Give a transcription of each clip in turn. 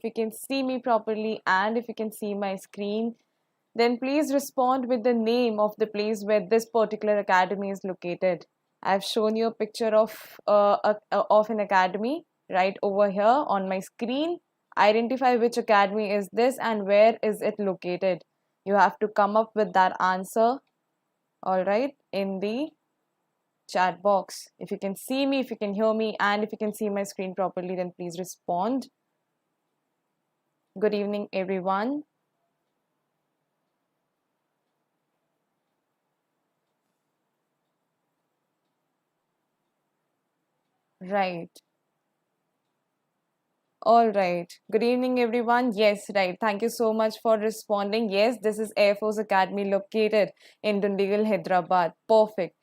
you can see me properly and if you can see my screen, then please respond with the name of the place where this particular academy is located. I've shown you a picture of an academy right over here on my screen. Identify which academy is this and where is it located. You have to come up with that answer, all right, in the chat box. If you can see me, if you can hear me, and if you can see my screen properly, then please respond. Good evening, everyone. Right. All right. Good evening, everyone. Yes, right. Thank you so much for responding. Yes, this is Air Force Academy located in Dundigal, Hyderabad. Perfect.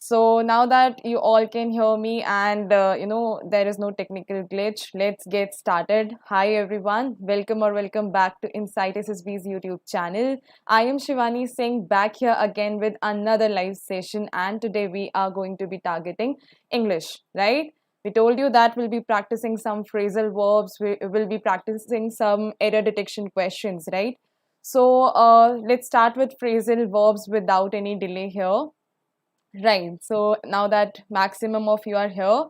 So now that you all can hear me and there is no technical glitch, let's get started. Hi everyone, welcome back to Insight SSB's YouTube channel. I am Shivani Singh back here again with another live session, and today we are going to be targeting English, right? We told you that we'll be practicing some phrasal verbs, we will be practicing some error detection questions, right? So let's start with phrasal verbs without any delay here. Right. So now that maximum of you are here,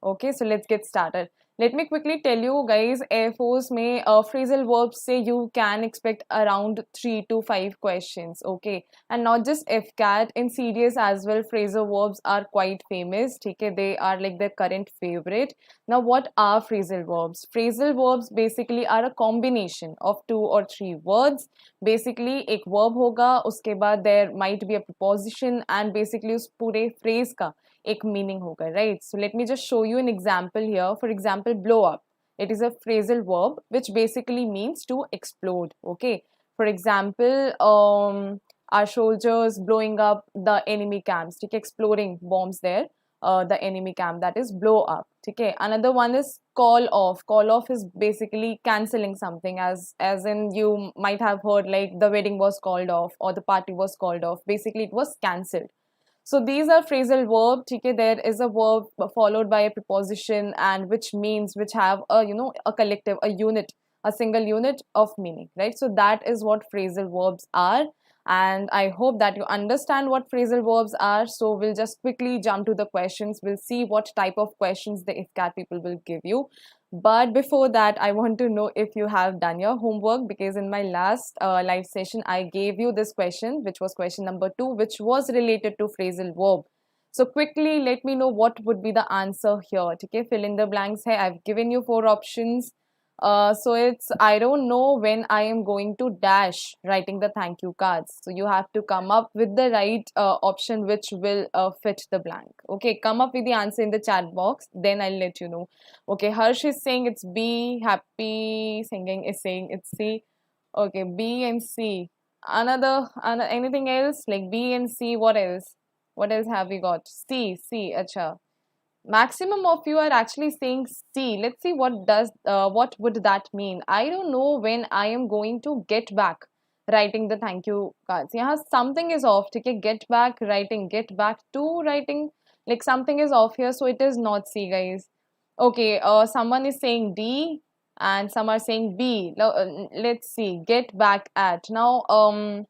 okay, so let's get started. Let me quickly tell you guys, Air Force में phrasal verbs say you can expect around 3 to 5 questions, okay, and not just AFCAT, in CDS as well. Phrasal verbs are quite famous, okay, they are like the current favorite. Now, what are phrasal verbs? Phrasal verbs basically are a combination of 2 or 3 words. Basically, एक verb होगा, उसके बाद there might be a preposition and basically उस पूरे phrase का एक meaning होगा, right? So let me just show you an example here. For example, blow up. It is a phrasal verb which basically means to explode, okay? For example, our soldiers blowing up the enemy camps, okay? Exploding bombs there, the enemy camp, that is blow up, okay? Another one is call off. Call off is basically cancelling something, as in you might have heard like the wedding was called off or the party was called off. Basically, it was cancelled. So these are phrasal verbs. Okay, there is a verb followed by a preposition, and which have a collective, a unit, a single unit of meaning, right? So that is what phrasal verbs are, and I hope that you understand what phrasal verbs are. So we'll just quickly jump to the questions. We'll see what type of questions the IFCAT people will give you. But before that, I want to know if you have done your homework, because in my last live session, I gave you this question, which was question number 2, which was related to phrasal verb. So quickly, let me know what would be the answer here. Okay, fill in the blanks here. I've given you 4 options. So it's, I don't know when I am going to dash writing the thank you cards. So you have to come up with the right option which will fit the blank. Okay, come up with the answer in the chat box, then I'll let you know. Okay, Harsh is saying it's B, Happy Singing is saying it's C. Okay, B and C. Another anything else like B and C? What else? What else have we got? C, acha. Maximum of you are actually saying C. Let's see what would that mean. I don't know when I am going to get back writing the thank you cards. Yeah, something is off. Okay, get back writing, get back to writing. Like something is off here, so it is not C, guys. Okay, someone is saying D and some are saying B. Let's see. Get back at. Now,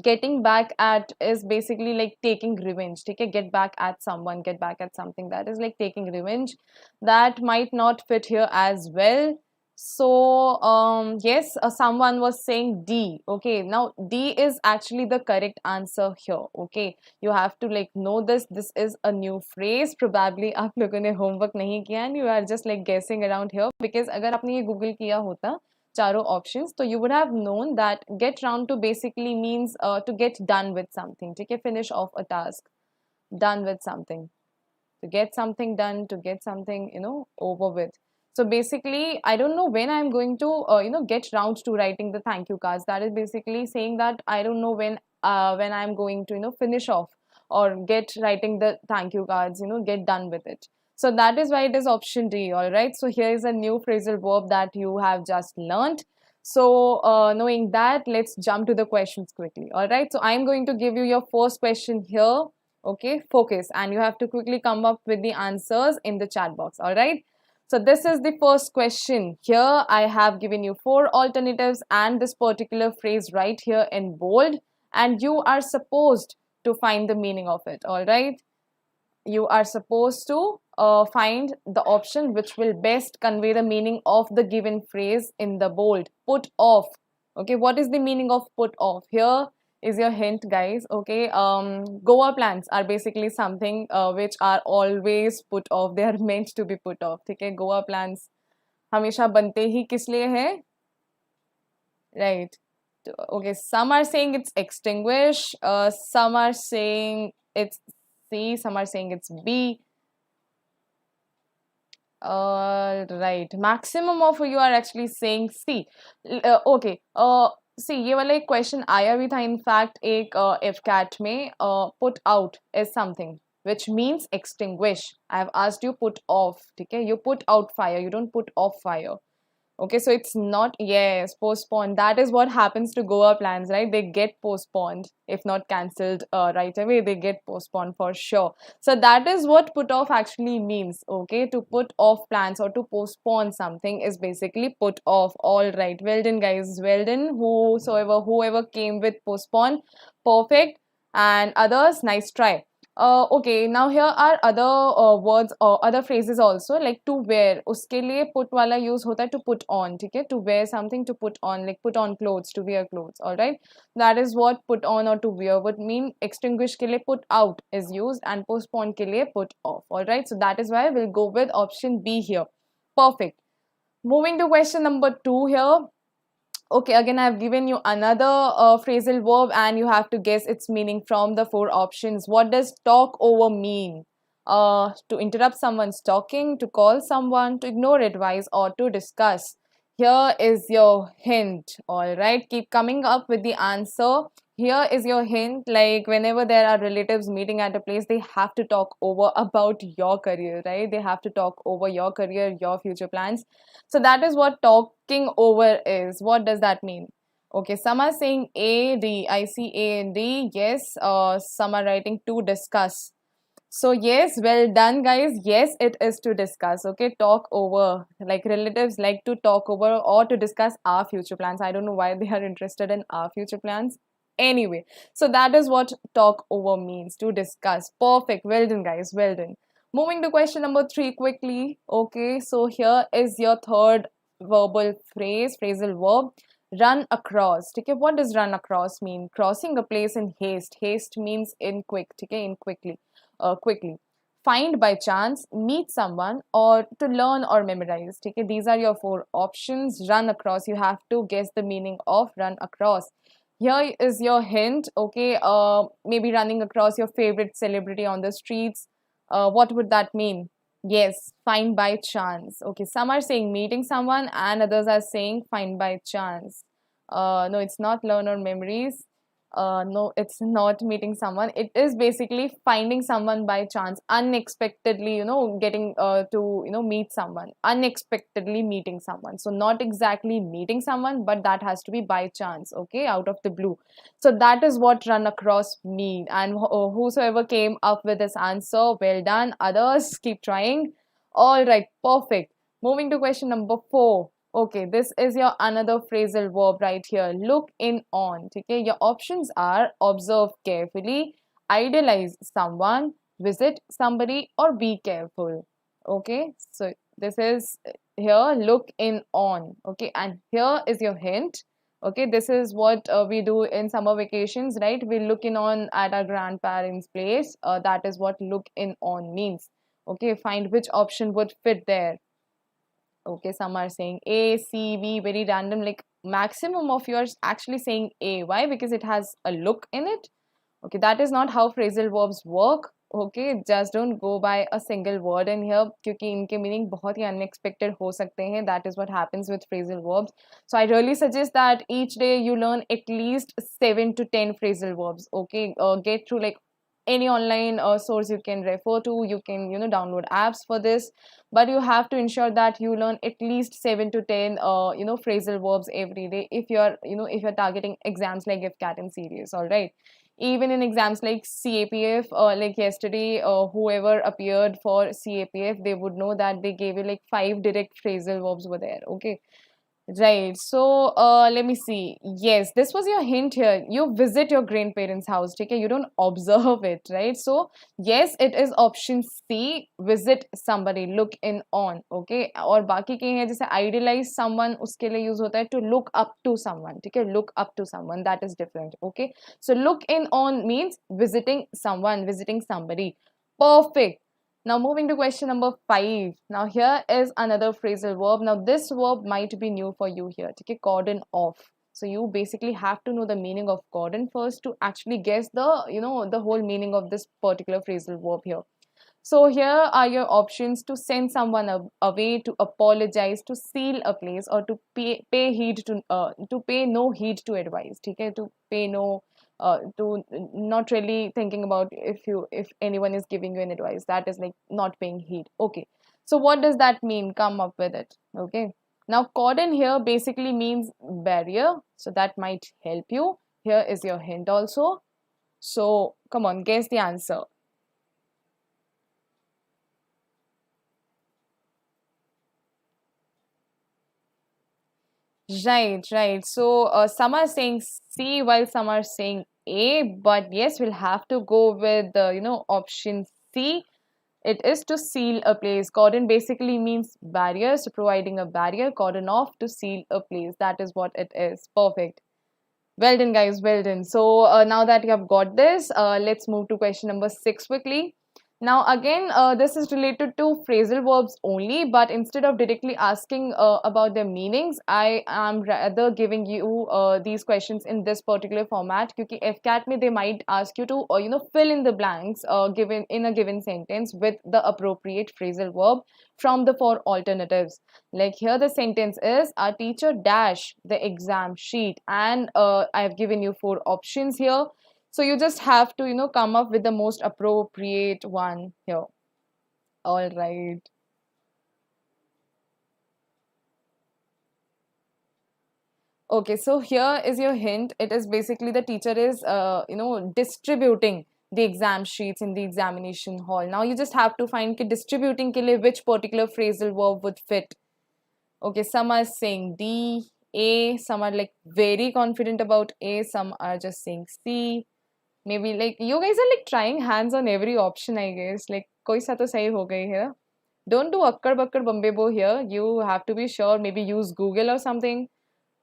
getting back at is basically like taking revenge. Take a get back at someone, get back at something, that is like taking revenge. That might not fit here as well. So yes, someone was saying D. Okay, now D is actually the correct answer here. Okay, you have to like know this is a new phrase. Probably आप लोगों ने homework नहीं किया and you are just like guessing around here, because अगर आपने ये Google किया होता charo options, so you would have known that get round to basically means to get done with something. Take a finish off a task, done with something, to get something done, to get something over with. So basically, I don't know when I'm going to get round to writing the thank you cards. That is basically saying that I don't know when I'm going to finish off or get writing the thank you cards, get done with it. So that is why it is option D, all right? So here is a new phrasal verb that you have just learned. So knowing that, let's jump to the questions quickly, all right? So I'm going to give you your first question here, okay? Focus, and you have to quickly come up with the answers in the chat box, all right? So this is the first question. Here I have given you 4 alternatives and this particular phrase right here in bold, and you are supposed to find the meaning of it. All right. You are supposed to find the option which will best convey the meaning of the given phrase in the bold. Put off. Okay, what is the meaning of put off? Here is your hint, guys. Okay, Goa plans are basically something which are always put off. They are meant to be put off. Okay, Goa plans हमेशा बनते ही किस लिए है? Right. Okay, some are saying it's extinguish, some are saying it's C, some are saying it's B. Right. Maximum of you are actually saying C. Okay. See, ये वाला एक question आया भी था. In fact, एक AFCAT में put out is something which means extinguish. I have asked you put off. ठीक है? You put out fire. You don't put off fire. Okay, so it's not, yes, postponed. That is what happens to Goa plans, right? They get postponed, if not cancelled right away, they get postponed for sure. So that is what put off actually means, okay? To put off plans or to postpone something is basically put off. All right, well done, guys. Well done. Whoever came with postpone, perfect. And others, nice try. Okay, now here are other words or other phrases also, like to wear. उसके लिए put वाला use होता है to put on, ठीक है? To wear something, to put on, like put on clothes, to wear clothes. All right, that is what put on or to wear would mean. Extinguish के लिए put out is used and postpone के लिए put off. All right, so that is why we'll go with option B here. Perfect. Moving to question number 2 here. Okay, again, I have given you another phrasal verb and you have to guess its meaning from the 4 options. What does talk over mean? To interrupt someone's talking, to call someone, to ignore advice, or to discuss. Here is your hint. All right, keep coming up with the answer. Here is your hint, like whenever there are relatives meeting at a place, they have to talk over about your career, right? They have to talk over your career, your future plans. So that is what talking over is. What does that mean? Okay, some are saying A, D. I see A and D. Yes, some are writing to discuss. So yes, well done, guys. Yes, it is to discuss. Okay, talk over. Like relatives like to talk over or to discuss our future plans. I don't know why they are interested in our future plans. Anyway, so that is what talk over means, to discuss. Perfect. Well done, guys. Well done. Moving to question number 3 quickly. Okay, so here is your third verbal phrase, phrasal verb. Run across. Okay, what does run across mean? Crossing a place in haste. Haste means in quick. Okay, in quickly. Quickly. Find by chance, meet someone, or to learn or memorize. Okay, these are your 4 options. Run across. You have to guess the meaning of run across. Here is your hint. Okay, maybe running across your favorite celebrity on the streets. What would that mean? Yes, find by chance. Okay, some are saying meeting someone and others are saying find by chance. No, it's not learn or memories. No, it's not meeting someone. It is basically finding someone by chance, unexpectedly, getting to, meet someone, unexpectedly meeting someone. So not exactly meeting someone, but that has to be by chance, okay, out of the blue. So that is what run across mean. And whosoever came up with this answer, well done. Others, keep trying. All right, perfect. Moving to question number 4. Okay, this is your another phrasal verb right here. Look in on. Okay, your options are observe carefully, idealize someone, visit somebody, or be careful. Okay, so this is here look in on. Okay, and here is your hint. Okay, this is what we do in summer vacations, right? We look in on at our grandparents' place. That is what look in on means. Okay, find which option would fit there. Okay, some are saying A, C, B, very random. Like maximum of yours actually saying A. Why? Because it has a look in it. Okay, that is not how phrasal verbs work. Okay, just don't go by a single word in here क्योंकि इनके meaning बहुत ही unexpected हो सकते हैं. That is what happens with phrasal verbs. So I really suggest that each day you learn at least 7 to 10 phrasal verbs. Okay, get through like any online source you can refer to. You can download apps for this, but you have to ensure that you learn at least 7 to 10 phrasal verbs every day if you're if you're targeting exams like AFCAT and series. All right, Even in exams like CAPF, like yesterday, whoever appeared for CAPF, they would know that they gave you like 5 direct phrasal verbs were there. Okay. Right. So, let me see. Yes, this was your hint here. You visit your grandparents' house. Okay, you don't observe it, right? So, yes, it is option C. Visit somebody, look in on. Okay. और बाकी के हैं जैसे idealize someone उसके लिए use होता है to look up to someone. ठीक है, look up to someone. That is different. Okay. So, look in on means visiting someone, visiting somebody. Perfect. Now moving to question number 5. Now here is another phrasal verb. Now this verb might be new for you here. Okay, cordon off. So you basically have to know the meaning of cordon first to actually guess the whole meaning of this particular phrasal verb here. So here are your options: to send someone away, to apologize, to seal a place, or to pay heed to pay no heed to advice. Okay, to pay no to not really thinking about if anyone is giving you an advice. That is like not paying heed. Okay, so what does that mean? Come up with it. Okay. Now cordon here basically means barrier, so that might help you. Here is your hint also. So come on, guess the answer. Right, right. So some are saying C while some are saying A, but yes, we'll have to go with option C. It is to seal a place. Cordon basically means barrier, so providing a barrier, cordon off to seal a place. That is what it is. Perfect. Well done, guys. Well done. So now that you have got this, let's move to question number 6 quickly. Now, again, this is related to phrasal verbs only, but instead of directly asking about their meanings, I am rather giving you these questions in this particular format. Because AFCAT में they might ask you to fill in the blanks given in a given sentence with the appropriate phrasal verb from the four alternatives. Like here, the sentence is: our teacher dash the exam sheet, and I have given you 4 options here. So you just have to, come up with the most appropriate one here. All right. Okay, so here is your hint. It is basically the teacher is, distributing the exam sheets in the examination hall. Now you just have to find कि distributing के लिए which particular phrasal verb would fit. Okay, some are saying D, A, some are like very confident about A, some are just saying C. Maybe like you guys are like trying hands on every option, I guess. Like koi sa to sahi ho gayi hai. Don't do akkad bakkad bambebo here. You have to be sure. Maybe use Google or something,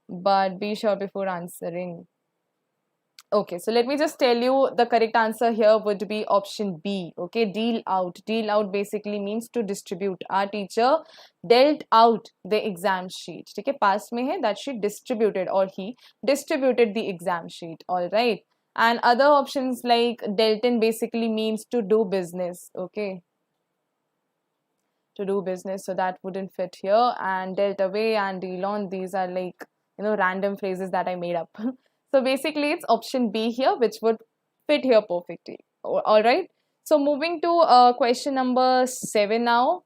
but be sure before answering. Okay, so let me just tell you the correct answer here would be option B. Okay, deal out. Deal out basically means to distribute. Our teacher dealt out the exam sheet. Okay, past mein hai that she distributed or he distributed the exam sheet. All right. And other options like dealt in basically means to do business. Okay, to do business. So that wouldn't fit here. And dealt away and deal on, these are like, random phrases that I made up. So basically it's option B here, which would fit here perfectly. All right. So moving to question number 7 now.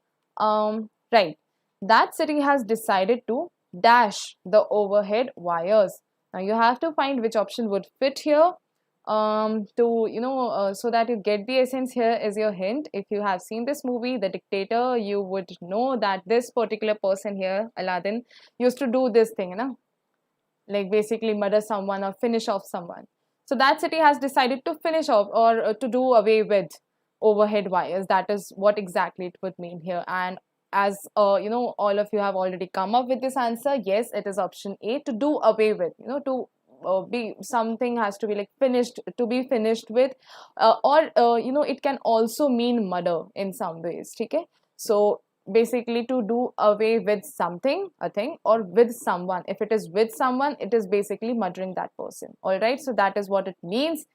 Right. That city has decided to dash the overhead wires. Now you have to find which option would fit here. So that you get the essence, here is your hint. If you have seen this movie, The Dictator, you would know that this particular person here, Aladdin, used to do this thing, like basically murder someone or finish off someone. So that city has decided to finish off or to do away with overhead wires. That is what exactly it would mean here. And as all of you have already come up with this answer, yes, it is option A, to do away with, to be something has to be like finished, to be finished with, or it can also mean murder in some ways. Okay, so basically to do away with something, a thing, or with someone. If it is with someone, it is basically murdering that person. All right, so that is what it means.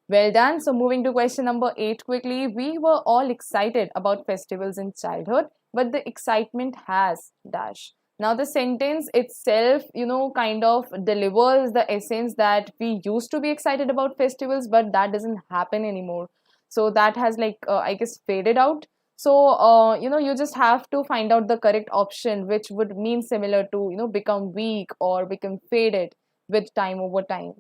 Well done. So moving to question number 8 quickly. We were all excited about festivals in childhood, but the excitement has dash. Now the sentence itself, kind of delivers the essence that we used to be excited about festivals, but that doesn't happen anymore. So that has like, I guess, faded out. So, you just have to find out the correct option, which would mean similar to, become weak or become faded with time over time.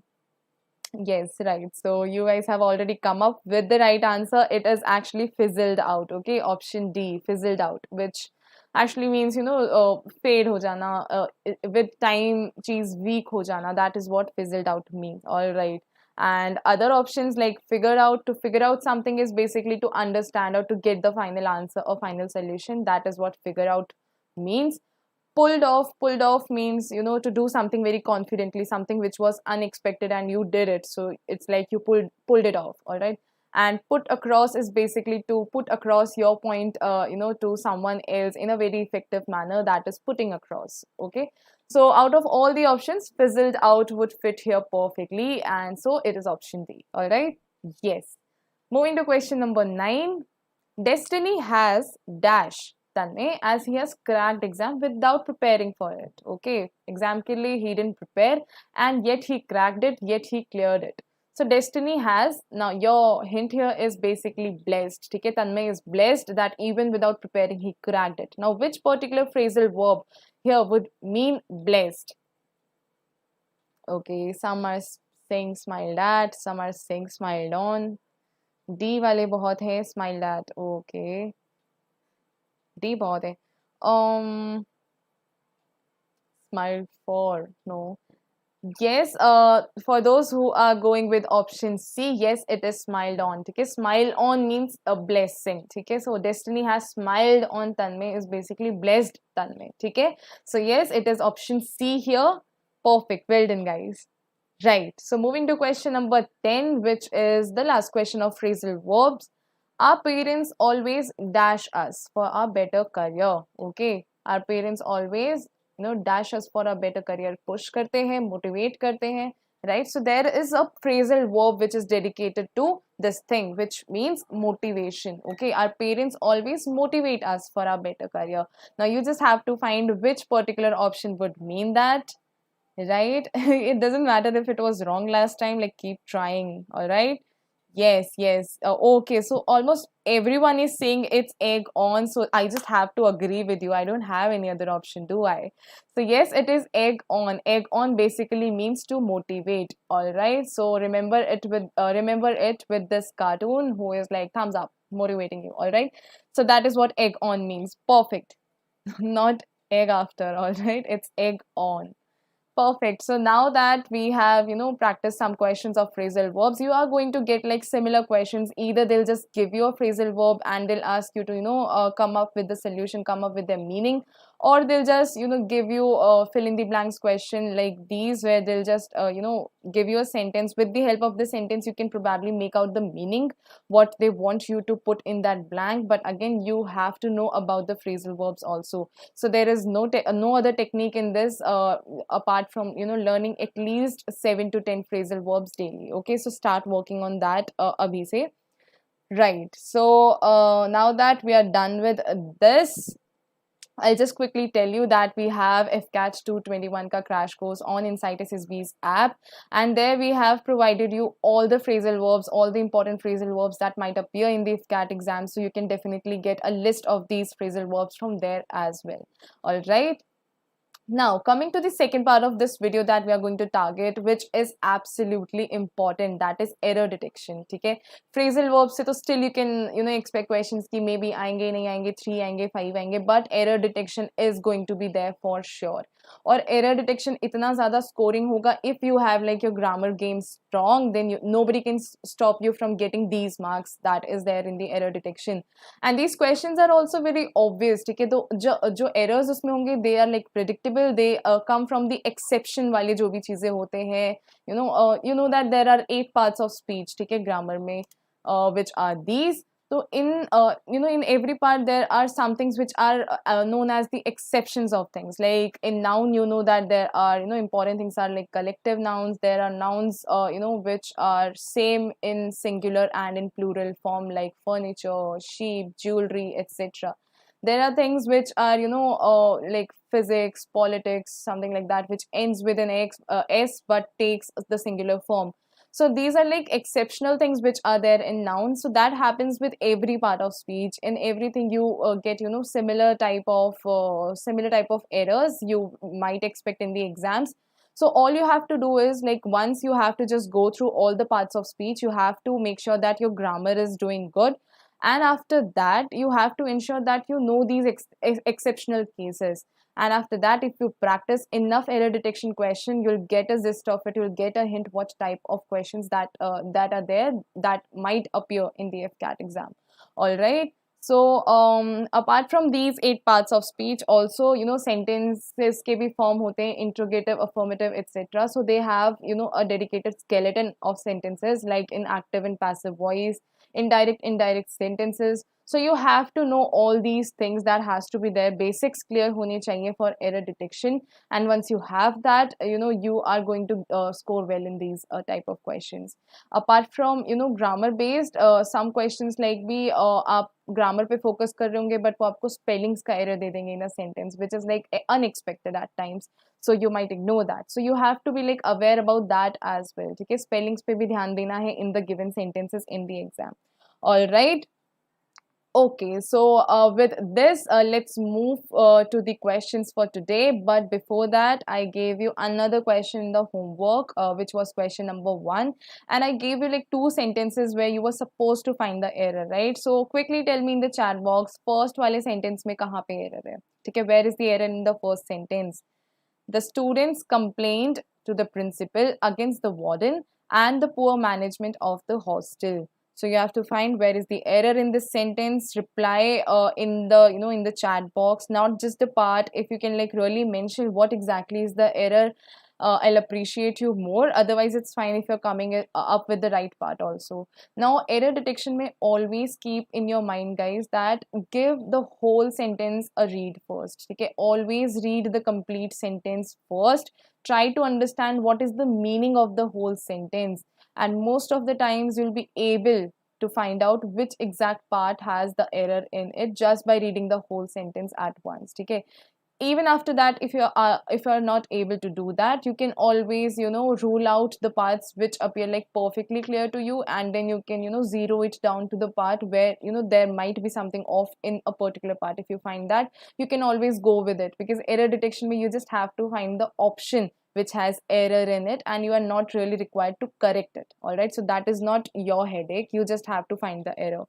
Yes, right. So you guys have already come up with the right answer. It is actually fizzled out. Okay, option D, fizzled out, which actually means fade ho jana. With time, cheese weak ho jana. That is what fizzled out means. All right. And other options like figure out, to figure out something is basically to understand or to get the final answer or final solution. That is what figure out means. Pulled off means to do something very confidently, something which was unexpected and you did it, so it's like you pulled it off. All right. And put across is basically to put across your point to someone else in a very effective manner. That is putting across. Okay. So out of all the options, fizzled out would fit here perfectly, and so it is option D. All right. Yes. Moving to question number 9. Destiny has dash Tanmay as he has cracked exam without preparing for it. Okay, exam ke liye he didn't prepare and yet he cracked it, yet he cleared it. So Destiny has, now your hint here is basically blessed. Okay, Tanmay is blessed that even without preparing he cracked it. Now which particular phrasal verb here would mean blessed? Okay, some are saying smiled at, some are saying smiled on. D वाले बहुत हैं, smile at. Okay, D बहुत है. Smile for, no. Yes, for those who are going with option C, yes, it is smiled on. Okay, smile on means a blessing. Okay, so Destiny has smiled on Tanmay is basically blessed Tanmay. Okay, so yes, it is option C here. Perfect. Well done, guys. Right. So moving to question number 10, which is the last question of phrasal verbs. Our parents always dash us for a better career. Okay. Our parents always, dash us for a better career. Push karte hain, motivate karte hain. Right. So there is a phrasal verb which is dedicated to this thing, which means motivation. Okay. Our parents always motivate us for a better career. Now you just have to find which particular option would mean that. Right. It doesn't matter if it was wrong last time, like keep trying. All right. Yes, yes. Okay, so almost everyone is saying it's egg on, so I just have to agree with you. I don't have any other option, do I? So yes, it is egg on. Egg on basically means to motivate. All right. So remember it with this cartoon who is like thumbs up motivating you. All right. So that is what egg on means. Perfect. Not egg after. All right. It's egg on. Perfect. So now that we have, practiced some questions of phrasal verbs, you are going to get like similar questions. Either they'll just give you a phrasal verb and they'll ask you to, come up with the solution, come up with their meaning, or they'll just, give you a fill in the blanks question like these, where they'll just, give you a sentence. With the help of the sentence, you can probably make out the meaning, what they want you to put in that blank. But again, you have to know about the phrasal verbs also. So there is no other technique in this apart from learning at least 7 to 10 phrasal verbs daily. Okay, so start working on that abhi se. Right. So now that we are done with this, I'll just quickly tell you that we have AFCAT 221 ka crash course on Insight SSB's app, and there we have provided you all the phrasal verbs, all the important phrasal verbs that might appear in the AFCAT exam, so you can definitely get a list of these phrasal verbs from there as well. All right. Now, coming to the second part of this video that we are going to target, which is absolutely important, that is error detection. Okay, phrasal verbs se to still you can expect questions ki maybe आएंगे नहीं आएंगे 3 आएंगे 5 आएंगे, but error detection is going to be there for sure. और error detection इतना ज़्यादा scoring होगा if you have like your grammar game strong, then nobody can stop you from getting these marks that is there in the error detection. And these questions are also very obvious. ठीक है, तो जो errors उसमें होंगे they are like predictable. They come from the exception वाले जो भी चीजें होते हैं. You know that there are 8 parts of speech. ठीक है, grammar में which are these. So in every part there are some things which are known as the exceptions of things. Like in noun, that there are important things are like collective nouns. There are nouns which are same in singular and in plural form, like furniture, sheep, jewelry, etc. There are things which are like physics, politics, something like that, which ends with an s but takes the singular form. So these are like exceptional things which are there in nouns. So that happens with every part of speech. In everything you get similar type of errors you might expect in the exams. So all you have to do is, like, once you have to just go through all the parts of speech, you have to make sure that your grammar is doing good, and after that you have to ensure that you know these exceptional cases. And after that, if you practice enough error detection question, you'll get a gist of it, you'll get a hint what type of questions that are there that might appear in the FCAT exam. All right. So apart from these 8 parts of speech, also, you know, sentences के भी form होते हैं, interrogative, affirmative, etc. So they have, you know, a dedicated skeleton of sentences, like in active and passive voice, indirect sentences. So you have to know all these things, that has to be there, basics clear होने चाहिए for error detection. And once you have that, you know, you are going to score well in these type of questions. Apart from, you know, grammar based, some questions like भी आप grammar पे focus कर रहे होंगे, but वो आपको spellings का error दे देंगे in a sentence, which is like unexpected at times. So you might ignore that. So you have to be like aware about that as well. ठीक है, spellings पे भी ध्यान देना है in the given sentences in the exam. All right. Okay, so with this, let's move to the questions for today. But before that, I gave you another question in the homework, which was question number 1. And I gave you like 2 sentences where you were supposed to find the error, right? So quickly tell me in the chat box, first wale sentence mein kahan pe error hai? Okay, where is the error in the first sentence? The students complained to the principal against the warden and the poor management of the hostel. So you have to find where is the error in this sentence. Reply in the, you know, in the chat box, not just the part. If you can like really mention what exactly is the error, I'll appreciate you more. Otherwise, it's fine if you're coming up with the right part also. Now, error detection may always keep in your mind, guys, that give the whole sentence a read first. Okay, always read the complete sentence first. Try to understand what is the meaning of the whole sentence, and most of the times you'll be able to find out which exact part has the error in it just by reading the whole sentence at once. Okay, even after that, if you're not able to do that, you can always, you know, rule out the parts which appear like perfectly clear to you, and then you can, you know, zero it down to the part where, you know, there might be something off in a particular part. If you find that, you can always go with it, because error detection means you just have to find the option which has error in it, and you are not really required to correct it. All right, so that is not your headache, you just have to find the error,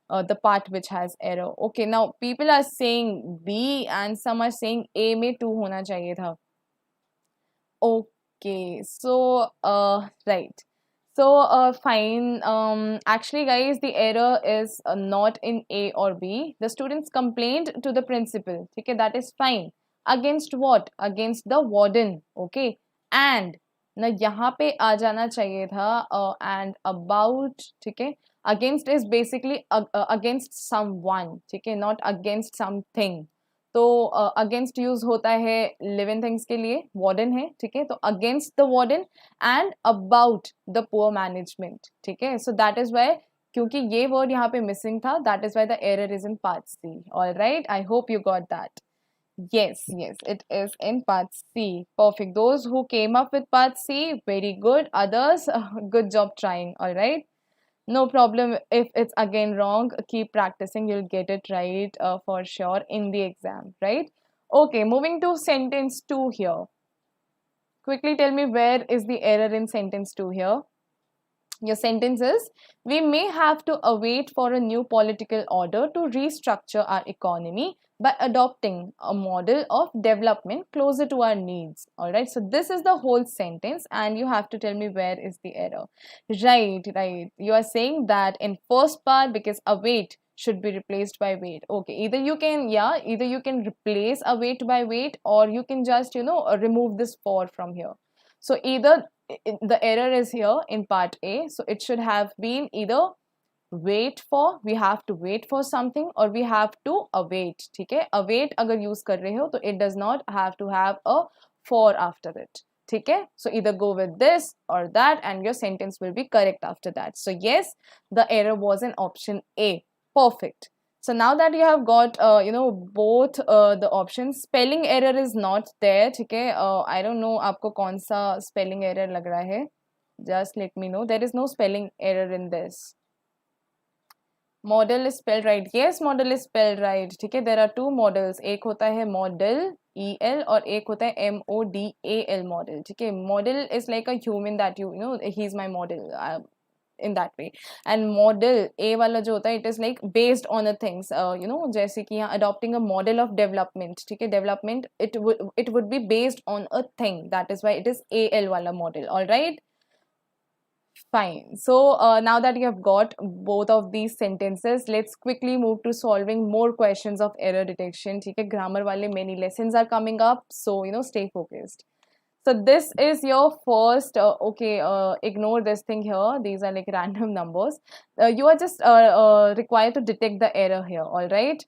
the part which has error. Okay, now people are saying B and some are saying A में 2 होना चाहिए था. Okay, so right. So fine. Actually, guys, the error is not in A or B. The students complained to the principal. Okay, that is fine. Against what? Against the warden. Okay, and ना यहाँ पे आ जाना चाहिए था and about. ठीक है, against is basically against someone. ठीक है, not against something. तो अगेंस्ट यूज होता है लिविंग थिंग्स के लिए, वार्डन है, ठीक है, तो against the warden and about the poor management. ठीक है, सो दैट इज वाई, क्योंकि ये वर्ड यहाँ पे मिसिंग था, that is why the error is in part C. Alright, I hope you got that. Yes, yes, it is in part C. Perfect. Those who came up with part C, very good. Others, good job trying. All right. No problem if it's again wrong. Keep practicing. You'll get it right for sure in the exam, right? Okay, moving to sentence 2 here. Quickly tell me where is the error in sentence 2 here. Your sentence is, we may have to await for a new political order to restructure our economy by adopting a model of development closer to our needs. All right, so this is the whole sentence and you have to tell me where is the error. Right, you are saying that in first part, because await should be replaced by wait. Okay, either you can replace await by wait, or you can just, you know, remove this for from here. So either the error is here in part A, so it should have been either wait for, we have to wait for something, or we have to await. ठीक है, await अगर use कर रहे हो तो it does not have to have a for after it. ठीक है, so either go with this or that and your sentence will be correct after that. So yes, the error was in option A. Perfect. So now that you have got you know, both the options, spelling error is not there. ठीक है, I don't know आपको कौन सा spelling error लग रहा है, just let me know. There is no spelling error in this. Model is spelled right, yes model is spelled right, ठीक है. देयर आर टू मॉडल्स, एक होता है मॉडल EL और एक होता है MODAL मॉडल, ठीक है. Model is like a human that you know he is my model in that way. And model A वाला जो होता है it is like based on the things you know, जैसे कि यहाँ adopting a model of development, ठीक है. development it would be based on a thing, that is why it is AL वाला model. All right, fine. So now that you have got both of these sentences, let's quickly move to solving more questions of error detection, ठीक है. grammar वाले many lessons are coming up, so you know, stay focused. So this is your first, okay, ignore this thing here. These are like random numbers. You are just required to detect the error here, all right?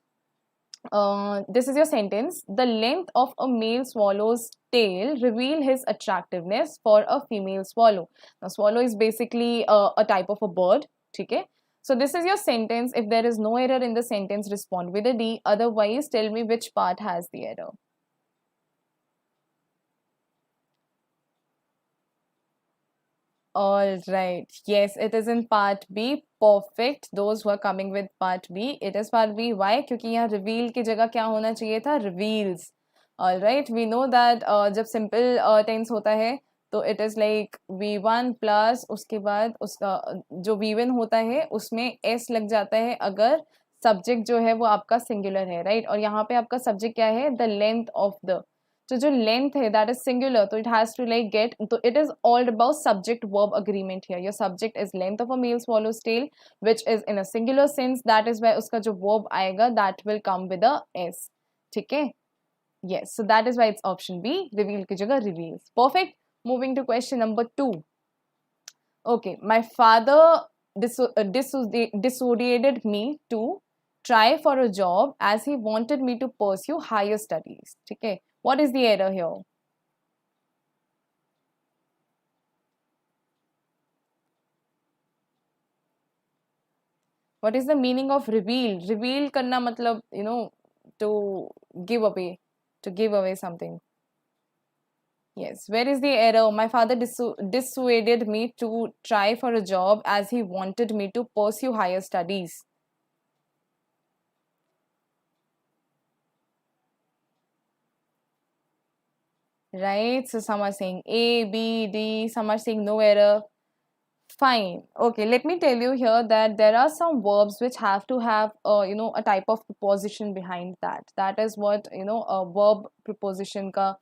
This is your sentence. The length of a male swallow's tail reveal his attractiveness for a female swallow. Now, swallow is basically a type of a bird, okay? So this is your sentence. If there is no error in the sentence, respond with a D. Otherwise, tell me which part has the error. All right. Yes, it is in part B. Perfect. Those who are coming with part B, it is part B. Why? क्योंकि यहाँ reveal की जगह क्या होना चाहिए था? Reveals. All right. We know that जब simple tense होता है तो it is like V1 plus उसके बाद उसका जो V1 होता है उसमें S लग जाता है अगर subject जो है वो आपका singular है, right? और यहाँ पे आपका subject क्या है? The length of the. तो जो लेंथ है दैट इज सिंगुलर, तो it has to like get, तो it is all about subject verb agreement here. Your subject is length of a male swallow's tail which is in a singular sense, that is why उसका जो verb आएगा that will come with a s, ठीक है. yes, so that is why it's option B, reveal की जगह reveals. Perfect. Moving to question number 2. Okay, my father dissuaded me to try for a job as he wanted me to pursue higher studies, ठीक है. What is the error here? What is the meaning of reveal? Reveal करना मतलब, you know, to give away, to give away something. Yes, where is the error? My father dissuaded me to try for a job as he wanted me to pursue higher studies. Right? So some are saying A, B, D, some are saying no error. Fine. Okay, let me tell you here that there are some verbs which have to have, you know, a type of preposition behind that. That is what, you know, a verb preposition ka,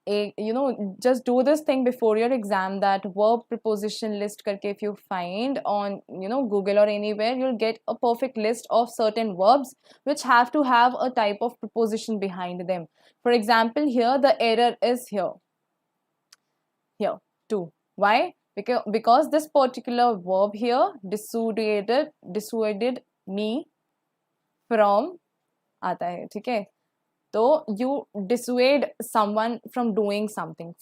you know, just do this thing before your exam, that verb preposition list karke if you find on, you know, Google or anywhere, you'll get a perfect list of certain verbs which have to have a type of preposition behind them. For example, here the error is here too. Why? Because this particular verb here, dissuaded me from आता है, ठीक है. तो you dissuade someone from doing something,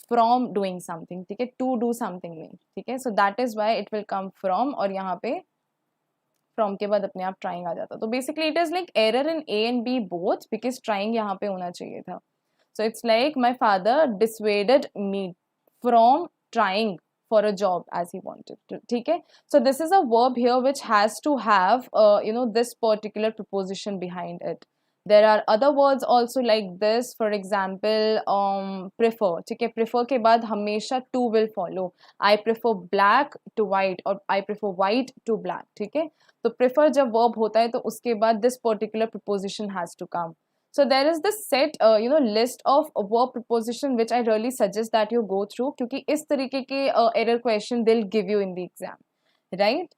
ठीक है, to do something नहीं, ठीक है. So that is why it will come from, और यहाँ पे from के बाद अपने आप trying आ जाता. तो basically it is like error in A and B both, because trying यहाँ पे होना चाहिए था. So it's like my father dissuaded me from trying for a job as he wanted to, ठीक है. So this is a verb here which has to have you know, this particular preposition behind it. There are other words also like this. For example, prefer, ठीक है. prefer के बाद हमेशा to will follow. I prefer black to white और I prefer white to black, ठीक है. तो prefer जब verb होता है तो उसके बाद this particular preposition has to come. So there is this set you know, list of verb preposition which I really suggest that you go through, क्योंकि इस तरीके के error question they'll give you in the exam, right?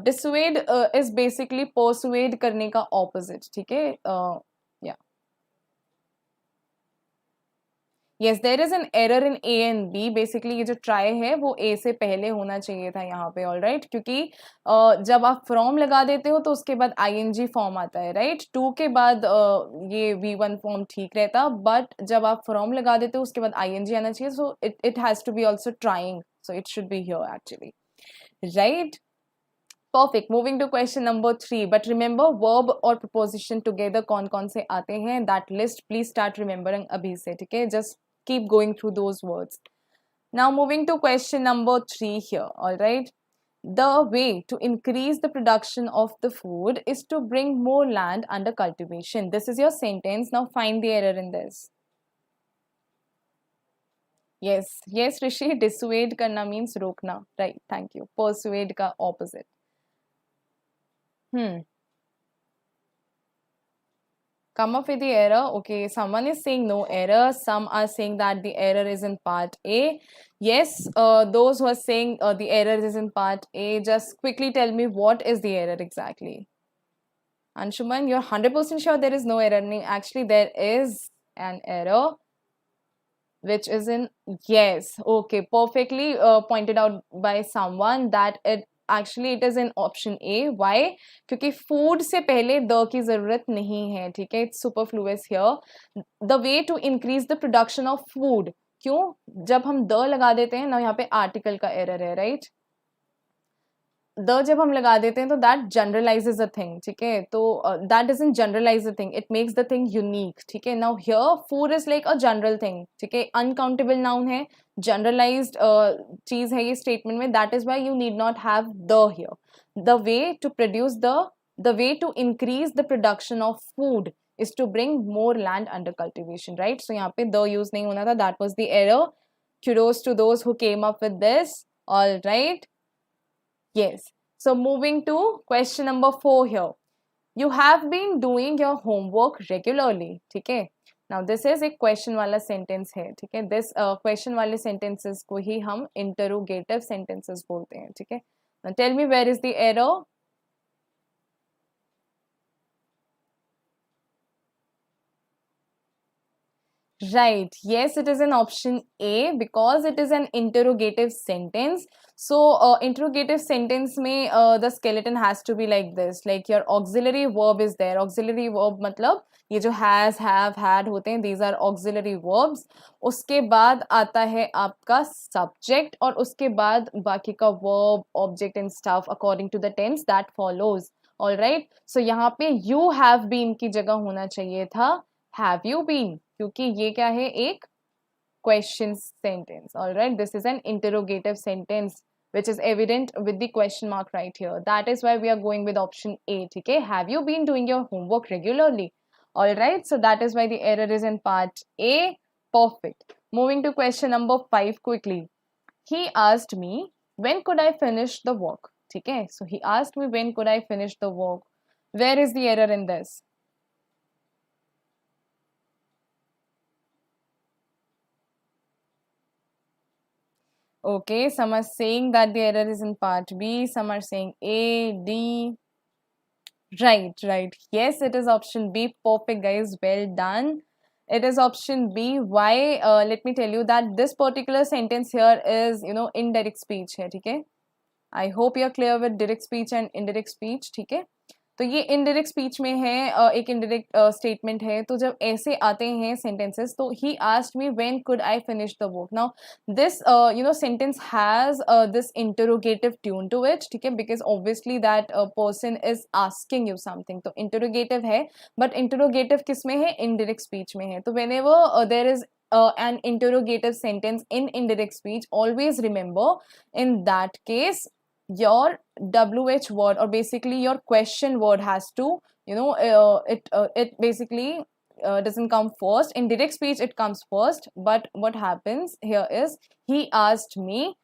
Dissuade is basically persuade करने का opposite, ठीक है. Yeah. Yes, there is an error in A and B. Basically ये जो try है वो A से पहले होना चाहिए था यहाँ पे, all right? क्योंकि जब आप from लगा देते हो तो उसके बाद ing form आता है, right? to के बाद ये V1 form ठीक रहता, but जब आप from लगा देते हो उसके बाद ing आना चाहिए, so it has to be also trying, so it should be here actually, right? Perfect. Moving to question number 3. But remember, verb और preposition together कौन-कौन से आते हैं? That list please start remembering अभी से, ठीक है? Just keep going through those words. Now moving to question number 3 here. All right. The way to increase the production of the food is to bring more land under cultivation. This is your sentence. Now find the error in this. Yes, yes, Rishi, dissuade karna means rokna. Right, thank you. Persuade ka opposite. Hmm. Come up with the error. Okay, someone is saying no error. Some are saying that the error is in part A. Yes, those who are saying the error is in part A, just quickly tell me what is the error exactly. Anshuman, you're 100% sure there is no error. Actually, there is an error, which is in yes. Okay, perfectly pointed out by someone that it is in option A. Why? क्योंकि food से पहले the की ज़रूरत नहीं है, ठीक है? It's superfluous here. The way to increase the production of food. क्यों? जब हम the लगा देते हैं ना, यहाँ पे article का error है, right? द जब हम लगा देते हैं तो दैट जनरलाइजेज अ थिंग, ठीक है? तो that doesn't generalize a thing, it makes the thing unique, ठीक है? Now here food is like a general thing, ठीक है? अनकाउंटेबल नाउन है, जनरलाइज्ड चीज है ये स्टेटमेंट में, that is why you need not have the here. The way to produce the way to increase the production of food is to bring more land under cultivation, right? So यहाँ पे the use नहीं होना था, that was the error. Kudos to those who came up with this. All right. Yes. So moving to question number 4 here. You have been doing your homework regularly. ठीक है? Now this is एक question वाला sentence है. ठीक है? This question वाले sentences को ही हम interrogative sentences बोलते हैं. ठीक है? Now tell me where is the error? Right. Yes, it is an option A because it is an interrogative sentence. So, interrogative sentence में the skeleton has to be like this. Like your auxiliary verb is there. Auxiliary verb मतलब ये जो has, have, had होते हैं, these are auxiliary verbs. उसके बाद आता है आपका subject और उसके बाद बाकी का verb, object and stuff according to the tense that follows. All right. So यहाँ पे you have been की जगह होना चाहिए था have you been, क्योंकि ये क्या है, एक question sentence. All right, this is an interrogative sentence which is evident with the question mark right here. That is why we are going with option A. ठीक है? Have you been doing your homework regularly? All right, so that is why the error is in part A. Perfect. Moving to question number 5 quickly. He asked me when could I finish the work. ठीक है? So he asked me when could I finish the work. Where is the error in this? Okay, some are saying that the error is in part B, some are saying A, D. Right, right. Yes, it is option B. Perfect, guys. Well done. It is option B. Why? Let me tell you that this particular sentence here is, indirect speech है, ठीक है? I hope you are clear with direct speech and indirect speech, ठीक है? तो ये indirect speech में है, एक इनडायरेक्ट स्टेटमेंट है. तो जब ऐसे आते हैं सेंटेंसेस, तो he asked me when could I finish the work. Now this sentence has this interrogative tune to it, ठीक है? Because obviously that person is asking you something. तो इंटरोगेटिव है, बट इंटरोगेटिव किस में है? इनडायरेक्ट स्पीच में है. तो whenever there is an interrogative sentence in indirect speech, always remember in that case your WH word or basically your question word has to, it basically doesn't come first. In direct speech it comes first, but what happens here is he asked me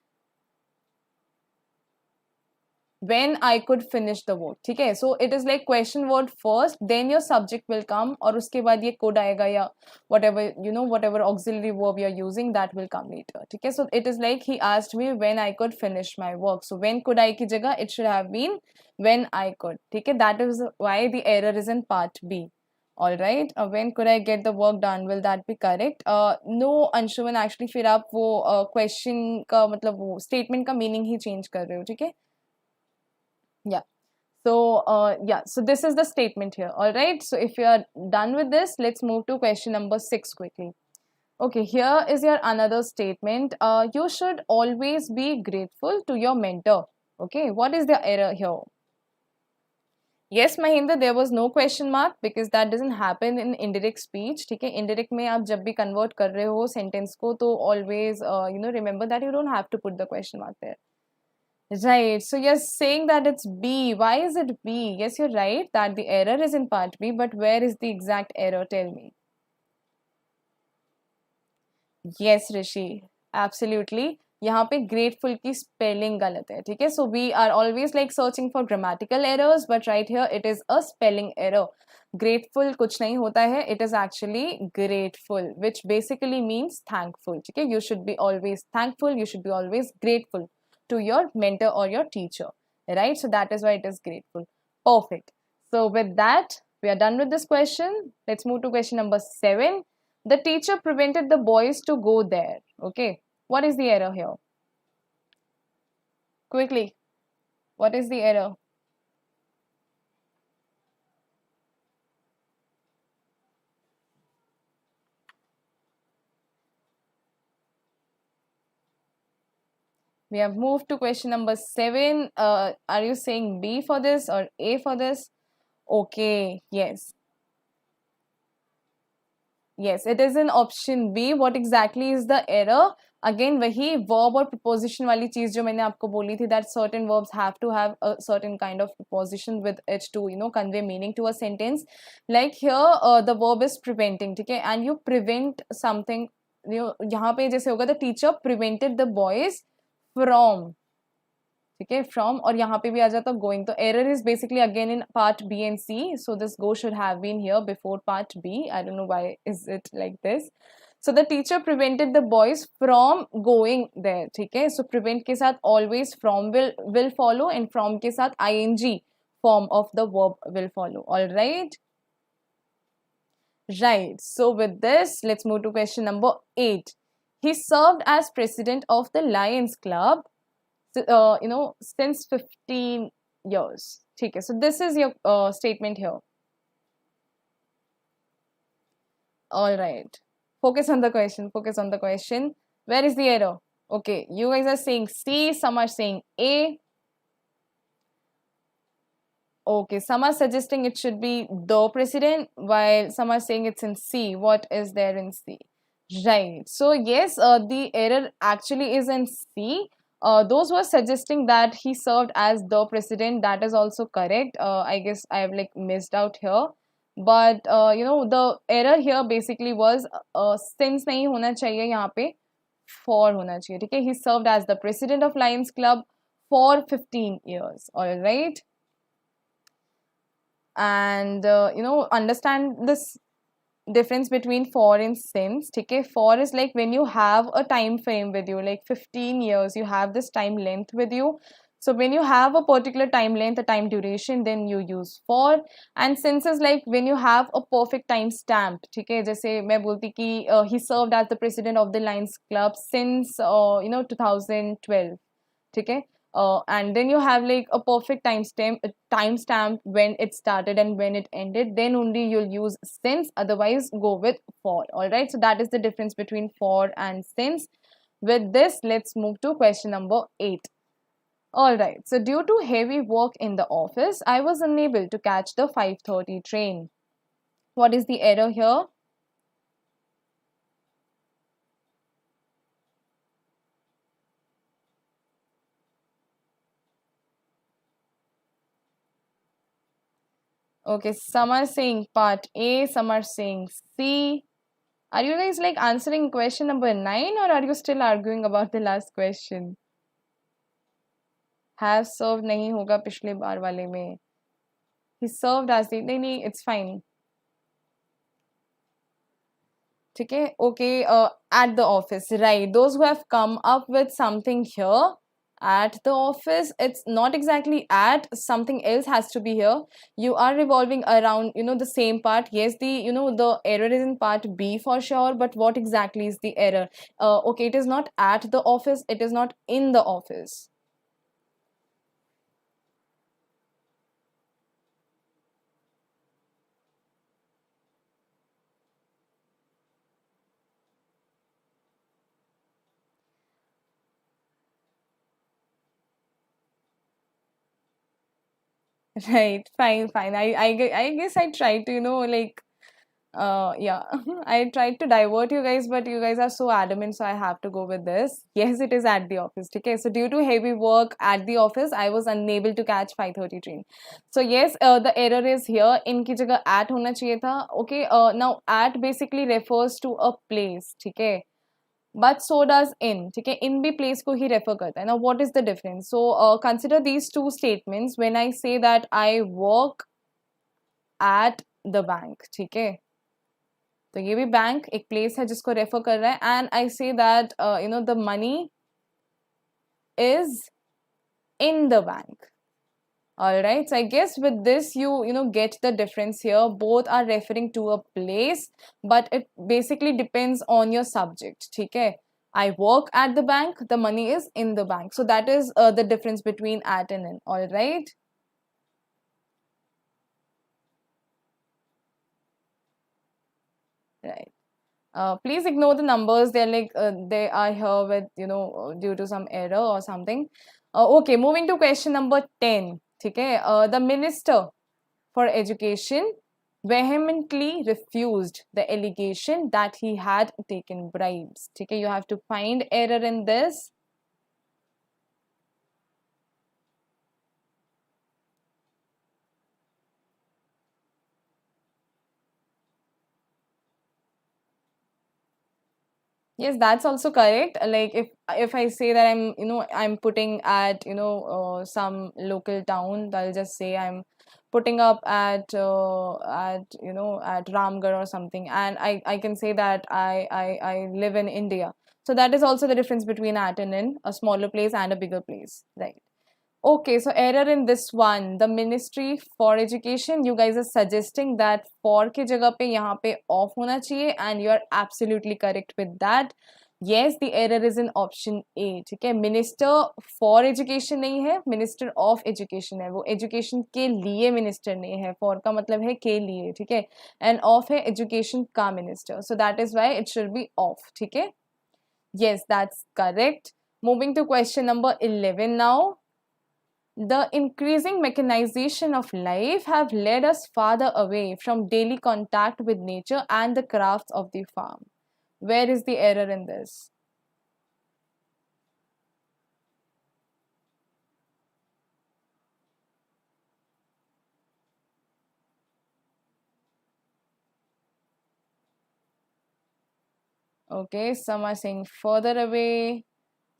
when I could finish the work, ठीक है? So it is like question word first, then your subject will come और उसके बाद ये could आएगा या whatever auxiliary verb you're using that will come later, ठीक है? So it is like he asked me when I could finish my work. So when could I की जगह it should have been when I could, ठीक है? That is why the error is in part B. All right, when could I get the work done? Will that be correct? No, Anshuman, actually फिर आप वो question का मतलब वो statement का meaning ही change कर रहे हो, ठीक है? Yeah. So, so this is the statement here. All right. So, if you are done with this, let's move to question number 6 quickly. Okay, here is your another statement. You should always be grateful to your mentor. Okay, what is the error here? Yes, Mahinder, there was no question mark because that doesn't happen in indirect speech. ठीक है? Indirect में आप जब भी convert कर रहे हो sentence को, तो always remember that you don't have to put the question mark there. Right. So you're saying that it's B. Why is it B? Yes, you're right that the error is in part B, but where is the exact error? Tell me. Yes, Rishi. Absolutely. यहाँ पे grateful की spelling गलत है, ठीक है? So we are always like searching for grammatical errors, but right here it is a spelling error. Grateful कुछ नहीं होता है. It is actually grateful, which basically means thankful. ठीक है? You should be always thankful. You should be always grateful to your mentor or your teacher, right? So that is why it is grateful. Perfect. So with that, we are done with this question. Let's move to question number 7. The teacher prevented the boys to go there. Okay. What is the error here? Quickly. What is the error? We have moved to question number 7. Are you saying B for this or A for this? Okay. Yes. Yes, it is in option B. What exactly is the error? Again, वही verb और preposition वाली चीज जो मैंने आपको बोली थी, that certain verbs have to have a certain kind of preposition with it to convey meaning to a sentence. Like here, the verb is preventing, ठीक है? And you prevent something. यहाँ पे जैसे होगा the teacher prevented the boys from, ठीक है, from, और यहाँ पे भी आ जाता going. तो error is basically again in part B and C. So this go should have been here before part B. I don't know why is it like this. So the teacher prevented the boys from going there. ठीक है, so prevent के साथ always from will follow, and from के साथ ing form of the verb will follow. All right. Right. So with this, let's move to question number 8. He served as president of the Lions Club since 15 years. Okay, so this is your statement here. All right. Focus on the question. Focus on the question. Where is the error? Okay, you guys are saying C, some are saying A. Okay, some are suggesting it should be the president, while some are saying it's in C. What is there in C? Right. So yes, the error actually is in C. Those who are suggesting that he served as the president, that is also correct. I guess I have like missed out here. But the error here basically was since नहीं होना चाहिए यहाँ पे for होना चाहिए, ठीक है? He served as the president of Lions Club for 15 years. All right. And understand this difference between for and since. Okay, for is like when you have a time frame with you, like 15 years, you have this time length with you. So when you have a particular time length, a time duration, then you use for. And since is like when you have a perfect time stamp. Okay, जैसे मैं बोलती कि he served as the president of the Lions Club since 2012. Okay, and then you have like a perfect timestamp when it started and when it ended, then only you'll use since, otherwise go with for. All right, so that is the difference between for and since. With this, let's move to question number 8. All right, so due to heavy work in the office, I was unable to catch the 5:30 train. What is the error here? Okay, some are saying part A, some are saying C. Are you guys like answering question number 9, or are you still arguing about the last question? Have served नहीं होगा पिछले बार वाले में. He served as the नहीं, it's fine. ठीक है, okay, at the office, right? Those who have come up with something here at the office, it's not exactly at, something else has to be here. You are revolving around the same part. Yes, the error is in part B for sure, but what exactly is the error? Okay, it is not at the office, it is not in the office. Right, fine, fine. I guess I try to, like, Yeah, I tried to divert you guys, but you guys are so adamant, so I have to go with this. Yes, it is at the office. Okay, so due to heavy work at the office, I was unable to catch 5:30 train. So yes, the error is here. इनकी जगह at होना चाहिए था. Okay, now at basically refers to a place. ठीक है. But so does in. ठीक है. In भी place को ही refer करता है. Now what is the difference? So consider these two statements. When I say that I work at the bank. ठीक है. तो ये भी बैंक एक प्लेस है जिसको रेफर कर रहा है and I say that you know the money is in the bank. All right, so I guess with this you know get the difference here. Both are referring to a place, but it basically depends on your subject. ठीक है. I work at the bank, the money is in the bank. So that is the difference between at and in. All right. Right. Please ignore the numbers. They're like they are here with due to some error or something. Okay, moving to question number 10. Okay, the minister for education vehemently refused the allegation that he had taken bribes. Okay, you have to find error in this. Yes, that's also correct. Like if I say that I'm putting at some local town, I'll just say I'm putting up at Ramgarh or something, and I can say that I live in India. So that is also the difference between at and in a smaller place and a bigger place, right? Okay, so error in this one. The Ministry for Education, you guys are suggesting that for के जगह पे यहाँ पे off होना चाहिए and you are absolutely correct with that. Yes, the error is in option A. ठीक है. Minister for Education नहीं है, Minister of Education है. वो education के लिए minister नहीं है. For का मतलब है के लिए, ठीक है. And of है education का minister. So that is why it should be off. ठीक है. Yes, that's correct. Moving to question number 11 now. The increasing mechanization of life have led us farther away from daily contact with nature and the crafts of the farm. Where is the error in this? Okay, some are saying further away,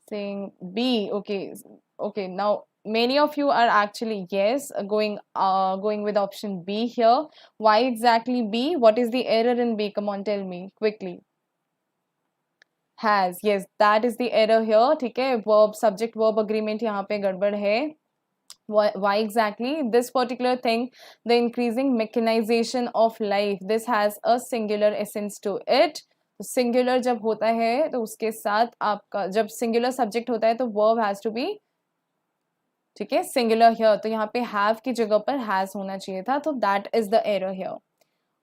saying B. Okay, okay. Now many of you are actually yes going with option B here. Why exactly B? What is the error in B? Come on, tell me quickly. Has, yes, that is the error here. ठीक है. Verb subject verb agreement यहाँ पे गड़बड़ है. Why exactly? This particular thing, the increasing mechanization of life, this has a singular essence to it. Singular जब होता है तो उसके साथ आपका जब singular subject होता है तो verb has to be ठीक है singular here. तो यहाँ पे have की जगह पर has होना चाहिए था. तो that is the error here.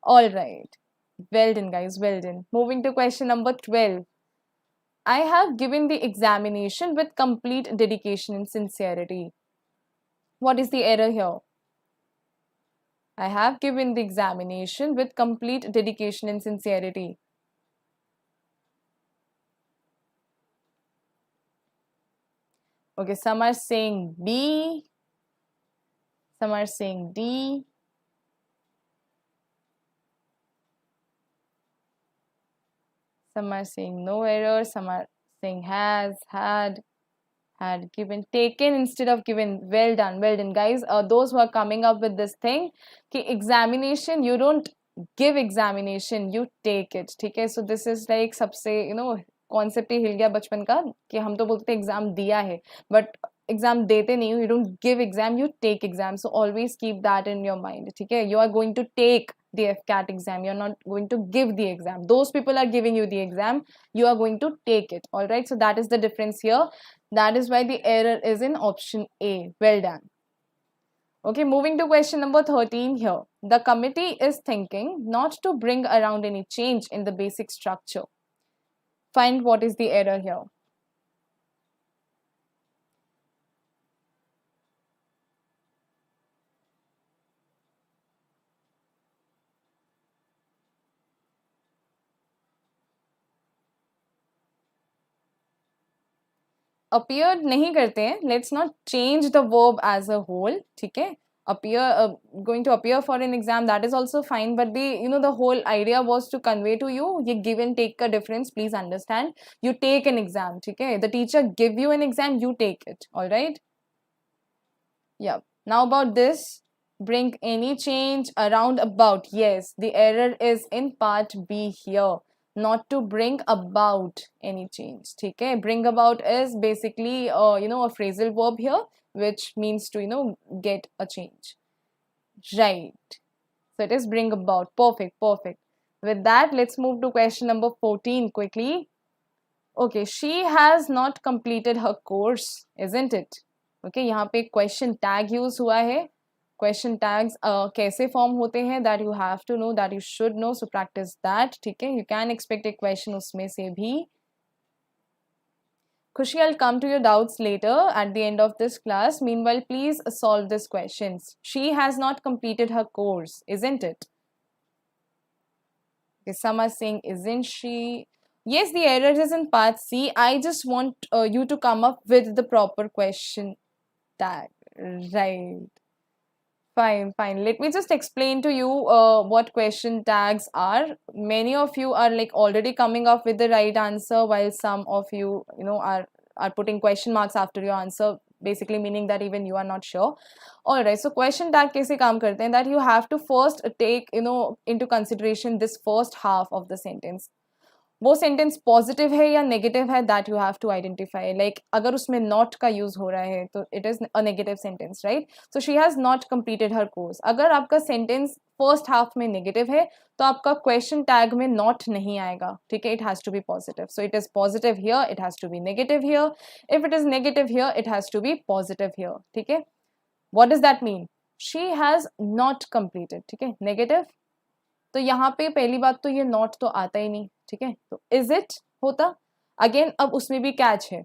All right. Well done, guys. Well done. Moving to question number 12. I have given the examination with complete dedication and sincerity. What is the error here? I have given the examination with complete dedication and sincerity. Okay, some are saying B, some are saying D. Some are saying no error, some are saying has, had given, taken instead of given. Well done, guys. Those who are coming up with this thing, कि examination, you don't give examination, you take it. ठीक है. So this is like सबसे concept ही हिल गया बचपन का कि हम तो बोलते थे एग्जाम दिया है बट एग्जाम देते नहीं हो. You don't give exam, you take exam. So always keep that in your mind. ठीक है. You are going to take the AFCAT exam. You're not going to give the exam. Those people are giving you the exam. You are going to take it. All right. So that is the difference here. That is why the error is in option A. Well done. Okay, moving to question number 13 here. The committee is thinking not to bring around any change in the basic structure. Find what is the error here. appeared नहीं करते हैं, let's not change the verb as a whole, ठीक है? Going to appear for an exam, that is also fine, but the whole idea was to convey to you, ये give and take का difference, please understand. You take an exam, ठीक है? The teacher give you an exam, you take it, all right? Yeah. Now about this, bring any change around about. Yes, the error is in part B here. Not to bring about any change. ठीक है? Bring about is basically a phrasal verb here, which means to get a change. Right. So it is bring about. Perfect, perfect. With that, let's move to question number 14 quickly. Okay, she has not completed her course, isn't it? Okay, यहाँ पे question tag use हुआ है. Question tags कैसे form होते हैं, that you have to know, that you should know, so practice that. ठीक है? You can expect a question उसमें से भी. Khushi, I'll come to your doubts later at the end of this class. Meanwhile, please solve these questions. She has not completed her course, isn't it? Okay, some are saying, isn't she? Yes, the error is in part C. I just want you to come up with the proper question tag. Right. Fine, fine. Let me just explain to you what question tags are. Many of you are like already coming up with the right answer, while some of you, are putting question marks after your answer, basically meaning that even you are not sure. All right. So question tag कैसे काम करते हैं? That you have to first take, into consideration this first half of the sentence. वो sentence positive है या negative है, that you have to identify. Like अगर उसमें नॉट का यूज हो रहा है तो it is a negative sentence, right? So she has not completed her course. अगर आपका सेंटेंस फर्स्ट हाफ में नेगेटिव है तो आपका क्वेश्चन टैग में नॉट नहीं आएगा, ठीक है? It has to be positive. So it is positive here, it has to be negative here. If it is negative here, it has to be positive here, ठीक है? What does that mean? She has not completed, ठीक है? Negative. तो यहाँ पे पहली बात तो ये नॉट तो आता ही नहीं, ठीक है? तो इज इट होता. अगेन अब उसमें भी कैच है.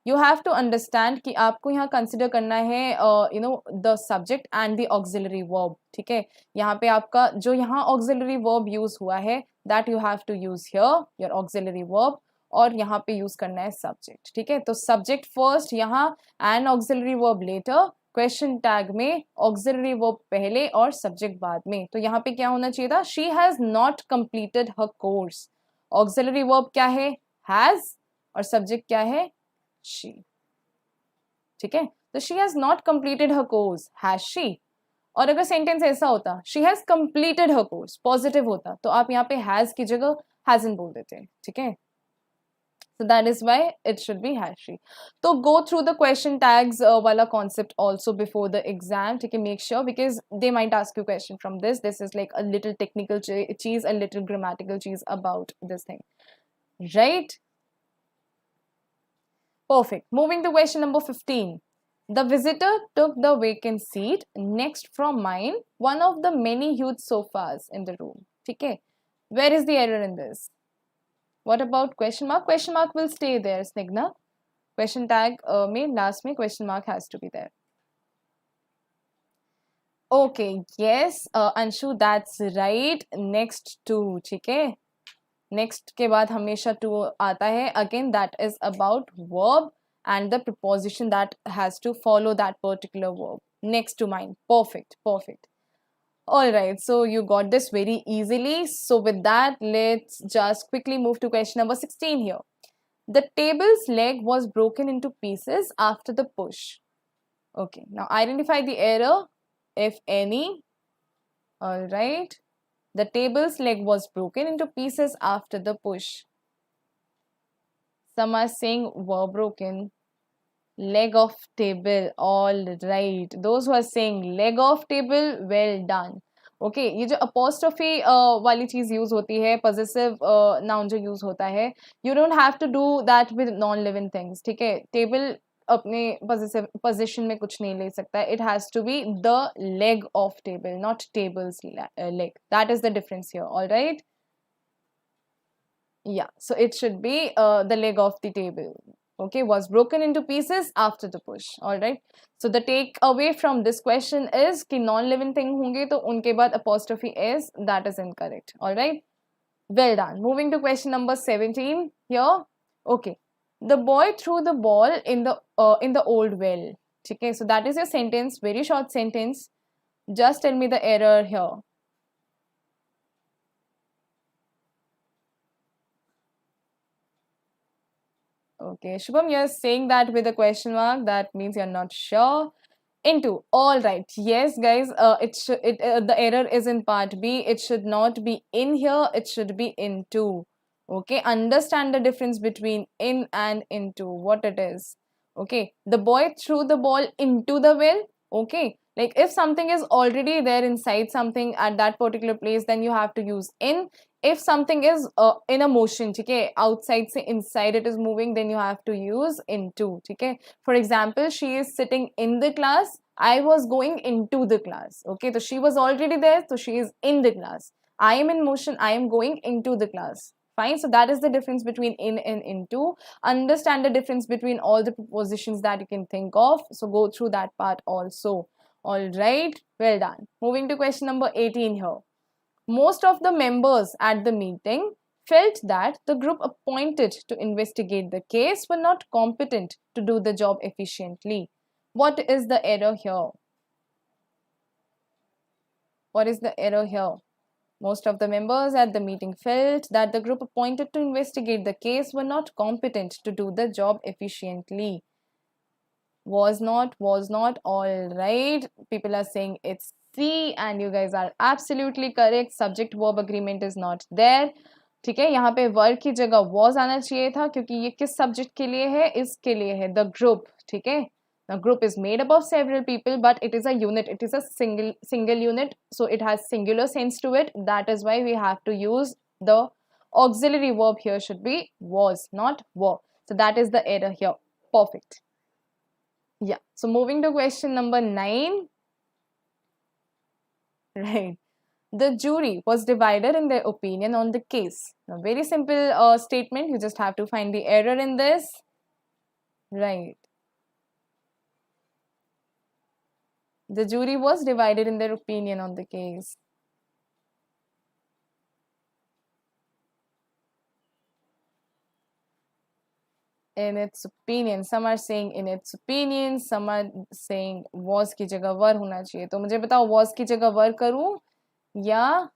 यू हैव टू अंडरस्टैंड कि आपको यहाँ कंसिडर करना है the subject and the auxiliary verb, ठीक है? यहाँ पे आपका जो यहाँ ऑक्सिलरी वर्ब यूज हुआ है, that you have to use here your auxiliary verb, और यहाँ पे यूज करना है सब्जेक्ट, ठीक है? तो सब्जेक्ट फर्स्ट यहाँ and auxiliary verb later. Question tag में ऑक्सिलरी वर्ब पहले और सब्जेक्ट बाद में. तो यहाँ पे क्या होना चाहिए था? She has not completed her course. Auxiliary verb क्या है? हैज, और सब्जेक्ट क्या है? शी, ठीक है? तो she has not completed her course, has she. और अगर सेंटेंस ऐसा होता, she has completed her course, positive होता, तो आप यहाँ पे हैज की जगह हैजंट बोल देते, ठीक है? So that is why it should be has she. So go through the question tags wala concept also before the exam. Okay, make sure, because they might ask you question from this. This is like a little technical cheese, a little grammatical cheese about this thing, right? Perfect. Moving to question number 15. The visitor took the vacant seat next from mine, one of the many huge sofas in the room. Okay, where is the error in this? What about question mark? Question mark will stay there, Snigna. Question tag में last में question mark has to be there. Okay, yes, Anshu, that's right. Next to, ठीक है? Next के बाद हमेशा to आता है. Again, that is about verb and the preposition that has to follow that particular verb. Next to mine. Perfect, perfect. All right, so you got this very easily. So with that, let's just quickly move to question number 16 here. The table's leg was broken into pieces after the push. Okay, now identify the error, if any. All right, the table's leg was broken into pieces after the push. Some are saying were broken. Leg of table. All right, those who are saying leg of table, well done. Okay, ये जो apostrophe वाली चीज use होती है, possessive noun जो use होता है, you don't have to do that with non living things, ठीक है? टेबल अपने पॉजेसिव पोजीशन में कुछ नहीं ले सकता है. It has to be the leg of table, not tables leg. That is the difference here. All right, yeah, so it should be the leg of the table, okay, was broken into pieces after the push. All right, so the take away from this question is कि non living thing होंगे तो उनके बाद apostrophe s, that is incorrect. All right, well done. Moving to question number 17 here. Okay, The boy threw the ball in the old well. Okay, so that is your sentence, very short sentence. Just tell me the error here. Okay, Shubham, you're saying that with a question mark. That means you're not sure. Into. All right. Yes, guys. The error is in part B. It should not be in here. It should be into. Okay. Understand the difference between in and into. What it is. Okay. The boy threw the ball into the well. Okay. Like if something is already there inside something at that particular place, then you have to use in. If something is in a motion, okay, outside say inside it is moving, then you have to use into. Okay. For example, she is sitting in the class. I was going into the class. Okay, so she was already there, so she is in the class. I am in motion. I am going into the class. Fine. So that is the difference between in and into. Understand the difference between all the prepositions that you can think of. So go through that part also. All right. Well done. Moving to question number 18 here. Most of the members at the meeting felt that the group appointed to investigate the case were not competent to do the job efficiently. What is the error here? What is the error here? Most of the members at the meeting felt that the group appointed to investigate the case were not competent to do the job efficiently. Was not, all right. People are saying it's C and you guys are absolutely correct. Subject verb agreement is not there. ठीक है, यहाँ पे work की जगह was आना चाहिए था क्योंकि ये किस सब्जेक्ट के लिए है, इसके लिए है, the group. ठीक है, the group is made up of several people but it is a unit, it is a single unit, so it has singular sense to it. That is why we have to use the auxiliary verb here should be was, not were. So that is the error here. Perfect. Yeah, so moving to question number 9. Right. The jury was divided in their opinion on the case. Now, very simple statement. You just have to find the error in this. Right. The jury was divided in their opinion on the case. In its opinion, some are saying in its opinion, some are saying was की जगह were होना चाहिए. तो मुझे बताओ was की जगह were करूँ या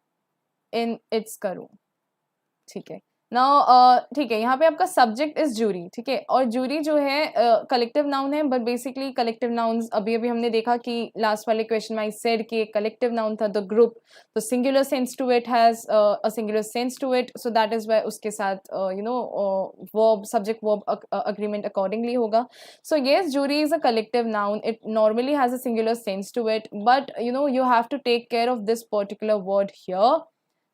in its करूँ. ठीक है. नाउ ठीक है, यहाँ पे आपका सब्जेक्ट इज जूरी. ठीक है, और जूरी जो है कलेक्टिव नाउन है, बट बेसिकली कलेक्टिव नाउन्स अभी अभी हमने देखा कि लास्ट वाले क्वेश्चन में आई सेड कि एक कलेक्टिव नाउन था द ग्रुप, तो singular sense to it has a singular sense to it, so that is why उसके साथ verb subject verb agreement accordingly होगा. So yes, jury is a collective noun. It normally has a singular sense to it, but you have to take care of this particular word here,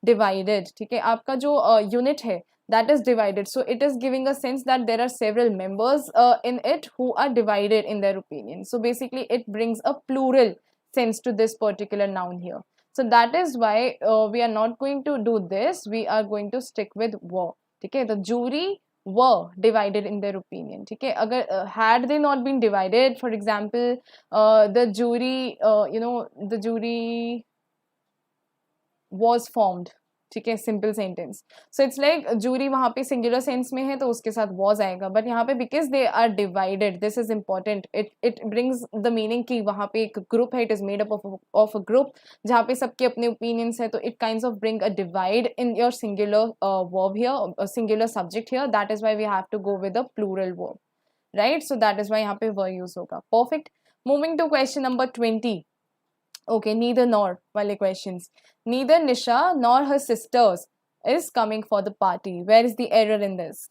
divided. ठीक है, आपका जो unit है that is divided, so it is giving a sense that there are several members in it who are divided in their opinion. So basically it brings a plural sense to this particular noun here. So that is why we are not going to do this. We are going to stick with were. ठीक है, the jury were divided in their opinion. ठीक है, अगर had they not been divided, for example the jury the jury was formed. ठीक है, simple sentence. So it's like jury वहां पे singular sense में है तो उसके साथ was आएगा, बट यहाँ पे because they are divided, this is important. It brings the meaning कि वहां पे एक ग्रुप है, it is made up of a group जहाँ पे सबके अपने ओपिनियंस है, तो it kinds of bring a divide in your singular verb here, singular subject here. That is why we have to go with a plural verb, right. So that is why यहाँ पे were use होगा. Perfect. Moving to question number 20. Okay, neither nor wale questions. Neither Nisha nor her sisters is coming for the party. Where is the error in this?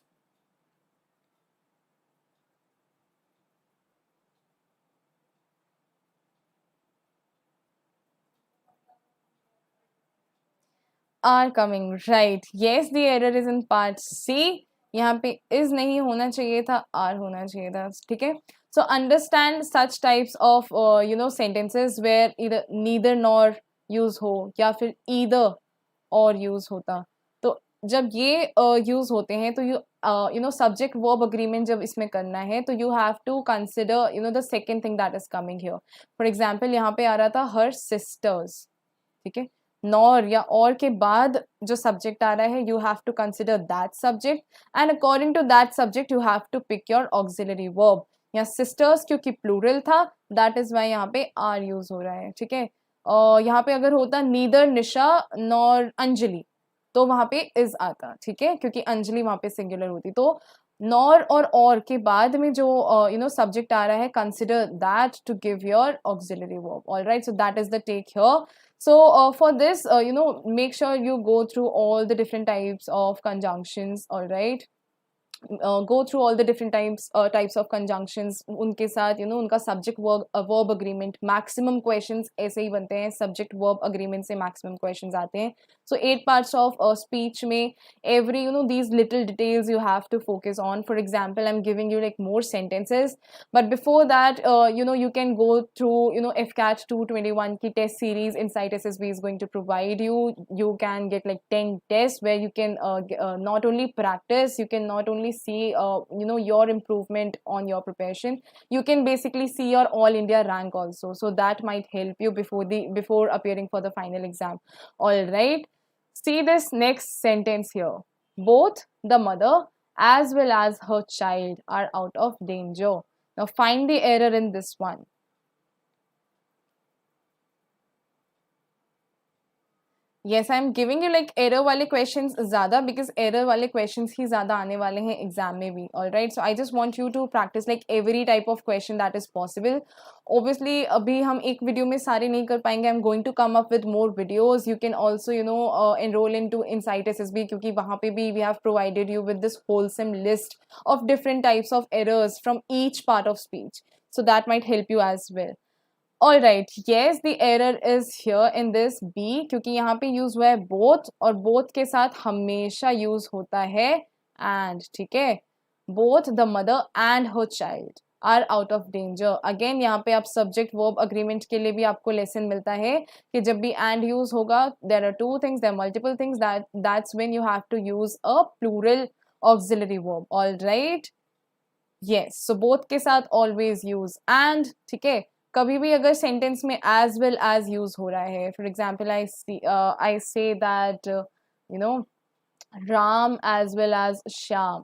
Are coming, right. Yes, the error is in part C. यहाँ पे is नहीं होना चाहिए था, are होना चाहिए था. ठीक है. So understand such types of sentences where either neither nor use हो या फिर either or use होता. तो जब ये use होते हैं तो subject verb agreement जब इसमें करना है तो you have to consider the second thing that is coming here. For example, यहाँ पे आ रहा था her sisters. ठीक है, नॉर या और के बाद जो सब्जेक्ट आ रहा है, you have to consider that subject and according to that subject you have to pick your auxiliary verb. या सिस्टर्स क्योंकि प्लूरल था, दैट इज वाई यहाँ पे आर यूज हो रहा है. ठीक है, यहाँ पे अगर होता नीदर निशा नॉर अंजलि, तो वहां पे इज आता. ठीक है, क्योंकि अंजलि वहां पे सिंगुलर होती. तो नॉर और के बाद में जो सब्जेक्ट आ रहा है, consider that to give your auxiliary verb. Alright, so that is the take here. So for this, make sure you go through all the different types of conjunctions. All right, go through all the different types of conjunctions. उनके साथ उनका subject verb agreement. Maximum questions ऐसे ही बनते हैं, subject verb agreement से maximum questions आते हैं. So 8 parts of speech में every these little details you have to focus on. For example, I'm giving you like more sentences, but before that you can go through AFCAT 221 की test series Insight SSB is going to provide you. You can get like 10 tests where you can not only practice, you can not only see your improvement on your preparation, you can basically see your all India rank also, so that might help you before appearing for the final exam. All right, see this next sentence here. Both the mother as well as her child are out of danger. Now find the error in this one. Yes, I'm giving you like error वाले questions ज़्यादा because error वाले questions ही ज़्यादा आने वाले हैं exam में भी. Alright, so I just want you to practice like every type of question that is possible. Obviously अभी हम एक video में सारे नहीं कर पाएंगे. I'm going to come up with more videos. You can also enroll into Insight SSB क्योंकि वहाँ पे भी we have provided you with this wholesome list of different types of errors from each part of speech. So that might help you as well. All right, yes, the error is here in this B क्योंकि यहाँ पे use हुआ है both और both के साथ हमेशा use होता है and. ठीक है, both the mother and her child are out of danger. Again यहाँ पे आप subject verb agreement के लिए भी आपको lesson मिलता है कि जब भी and use होगा, there are two things, there are multiple things, that's when you have to use a plural auxiliary verb. All right, yes, so both के साथ always use and. ठीक है, कभी भी अगर सेंटेंस में as well as यूज हो रहा है, for example I say that Ram as well as Shyam,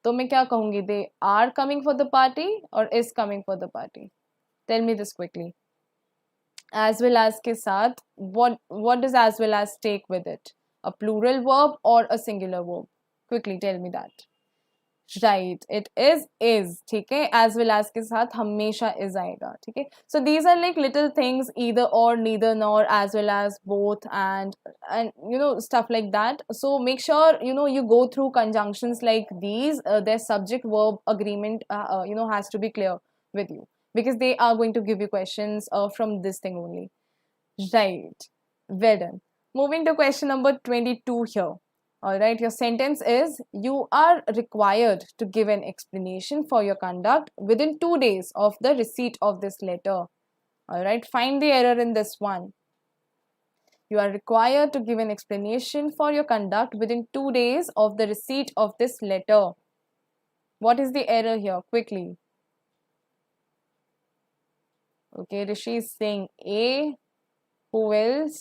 तो मैं क्या कहूंगी? They are coming for the party or is coming for the party? Tell me this quickly. as well as के साथ what does as well as take with it? A plural verb or a singular verb? Quickly tell me that. Right, it is. ठीक है, as well as के साथ हमेशा is आएगा. ठीक है, so these are like little things, either or, neither nor, as well as, both, and stuff like that. So make sure you go through conjunctions like these. Their subject verb agreement has to be clear with you because they are going to give you questions from this thing only. Right, well done. Moving to question number 22 here. All right, your sentence is, you are required to give an explanation for your conduct within 2 days of the receipt of this letter. All right, find the error in this one. You are required to give an explanation for your conduct within 2 days of the receipt of this letter. What is the error here? Quickly. Okay, Rishi is saying A. Who else?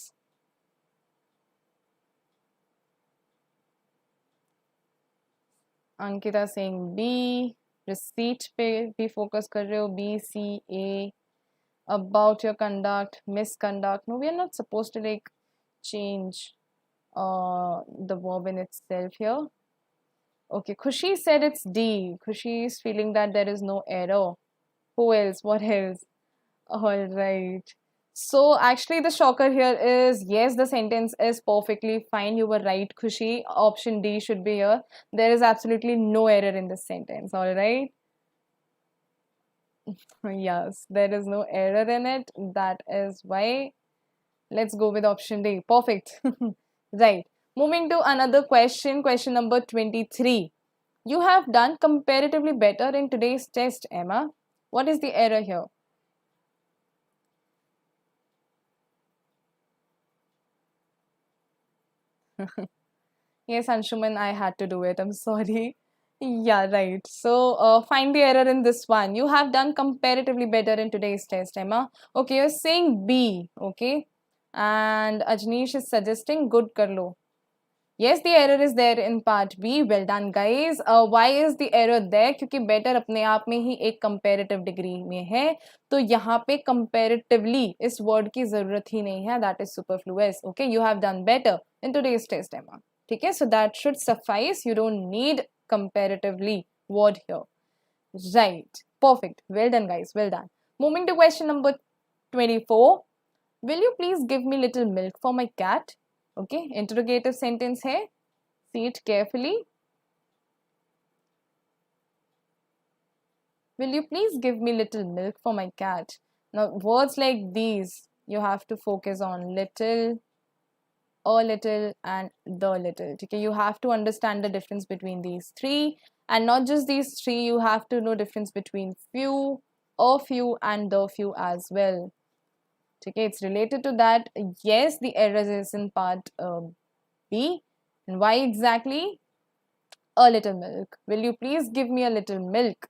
Ankita saying B. receipt पे भी focus कर रहे हो, B, C, A. about your conduct, misconduct. No, we are not supposed to like change the verb in itself here. Okay, Khushi said it's D. Khushi is feeling that there is no error. Who else? What else? All right. So actually the shocker here is, yes, the sentence is perfectly fine. You were right, Khushi. Option D should be here. There is absolutely no error in this sentence. All right. Yes, there is no error in it. That is why. Let's go with option D. Perfect. Right. Moving to another question. Question number 23. You have done comparatively better in today's test, Emma. What is the error here? Yes, Anshuman, I had to do it. I'm sorry. Yeah, right. So, find the error in this one. You have done comparatively better in today's test, Emma. Okay, you're saying B. Okay. And Ajnish is suggesting good kar lo. Yes, the error is there in part B. Well done, guys. Why is the error there? क्योंकि better अपने आप में ही एक comparative degree में है, तो यहाँ पे comparatively इस word की जरूरत ही नहीं है. That is superfluous. Okay, you have done better in today's test, Emma. ठीक है, so that should suffice. You don't need comparatively word here. Right. Perfect. Well done, guys. Well done. Moving to question number 24. Will you please give me little milk for my cat? Okay, interrogative sentence hai. See it carefully. Will you please give me little milk for my cat? Now, words like these, you have to focus on little, a little, and the little. Okay, you have to understand the difference between these three. And not just these three, you have to know difference between few, a few, and the few as well. Okay, it's related to that. Yes, the error is in part B. And why exactly? A little milk. Will you please give me a little milk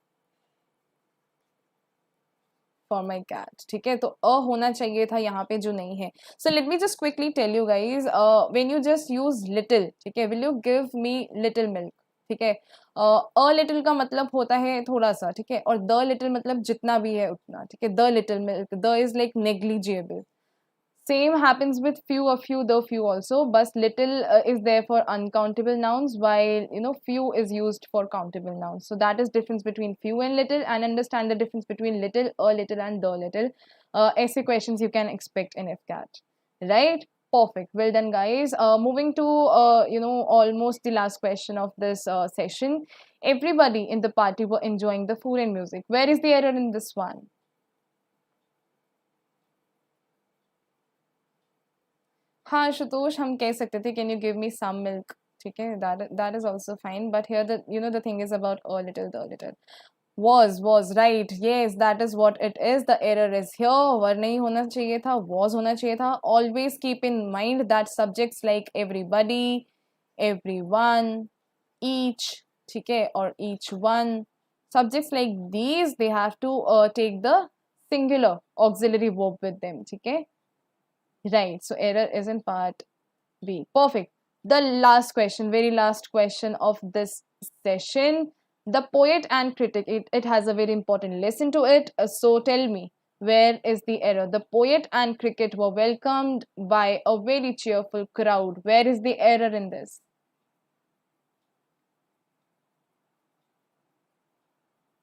for my cat? ठीक है, तो अ होना चाहिए था यहाँ पे जो नहीं है. So let me just quickly tell you guys, when you just use little, ठीक है, will you give me little milk? ठीक है, अ लिटिल का मतलब होता है थोड़ा सा, ठीक है, और द लिटिल मतलब जितना भी है उतना, ठीक है. The little milk, the is like negligible. Same happens with few, a few, the few also, but little is there for uncountable nouns, while few is used for countable nouns. So that is difference between few and little, and understand the difference between little, a little, and the little. Essay questions you can expect in AFCAT, right? Perfect. Well done, guys. Moving to almost the last question of this session. Everybody in the party were enjoying the food and music. Where is the error in this one? हाँ शुतोष, हम कह सकते थे can you give me some milk. ठीक है, that is also fine, but here the thing is about a little, the little. Was right. Yes, that is what it is. The error is here. वर नहीं होना चाहिए था, was होना चाहिए था. Always keep in mind that subjects like everybody, everyone, each, ठीक है, or each one, subjects like these, they have to take the singular auxiliary verb with them. ठीक है. Right, so error is in part B. Perfect. The last question, very last question of this session. The poet and critic, it has a very important lesson to it. So tell me, where is the error? The poet and cricket were welcomed by a very cheerful crowd. Where is the error in this?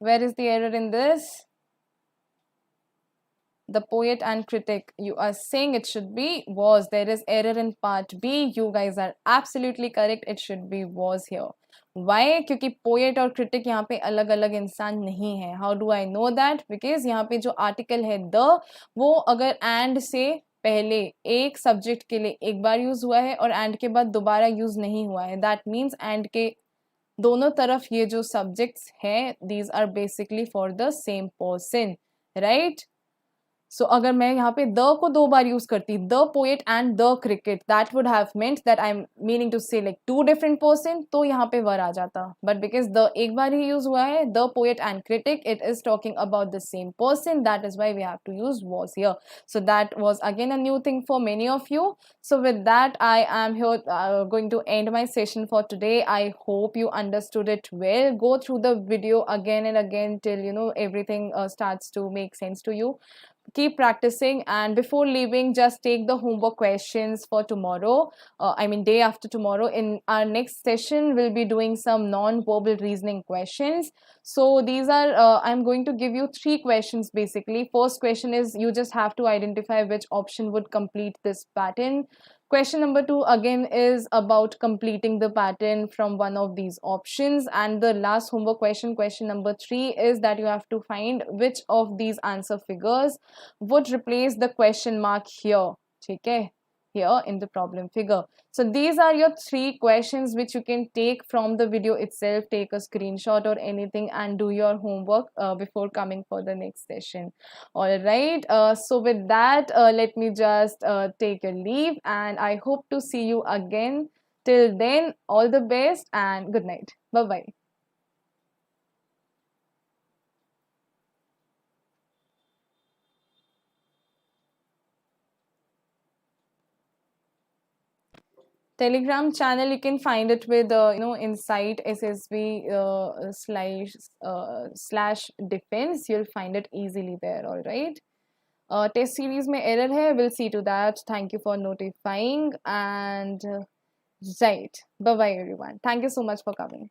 Where is the error in this? The poet and critic, you are saying it should be was. There is error in part B. You guys are absolutely correct. It should be was here. Why? क्योंकि poet और critic यहाँ पे अलग अलग इंसान नहीं है. How do I know that? Because यहाँ पे जो article है the, वो अगर and से पहले एक सब्जेक्ट के लिए एक बार यूज हुआ है और and के बाद दोबारा यूज नहीं हुआ है. That means and के दोनों तरफ ये जो subjects हैं, these are basically for the same person, right? So अगर मैं यहाँ पे the को दो बार यूज करती, the poet and the cricket, that would have meant that I'm meaning to say like two different person, तो यहाँ पे वर आ जाता. But because the एक बार ही यूज हुआ है, the poet and critic, it is talking about the same person. That is why we have to use was here. So that was again a new thing for many of you. So with that, I am here going to end my session for today. I hope you understood it well. Go through the video again and again till everything starts to make sense to you. Keep practicing, and before leaving, just take the homework questions for tomorrow. Day after tomorrow. In our next session, we'll be doing some non-verbal reasoning questions. So these are I'm going to give you three questions basically. First question is you just have to identify which option would complete this pattern. Question number 2 again is about completing the pattern from one of these options. And the last homework question, question number 3, is that you have to find which of these answer figures would replace the question mark here. Okay, here in the problem figure. So these are your 3 questions which you can take from the video itself, take a screenshot or anything and do your homework before coming for the next session. All right, so with that, let me just take a leave, and I hope to see you again. Till then, all the best and good night. Bye-bye. Telegram channel, you can find it with Insight SSB slash defense. You'll find it easily there. All right. Test series में error है. We'll see to that. Thank you for notifying, and right. Bye bye everyone. Thank you so much for coming.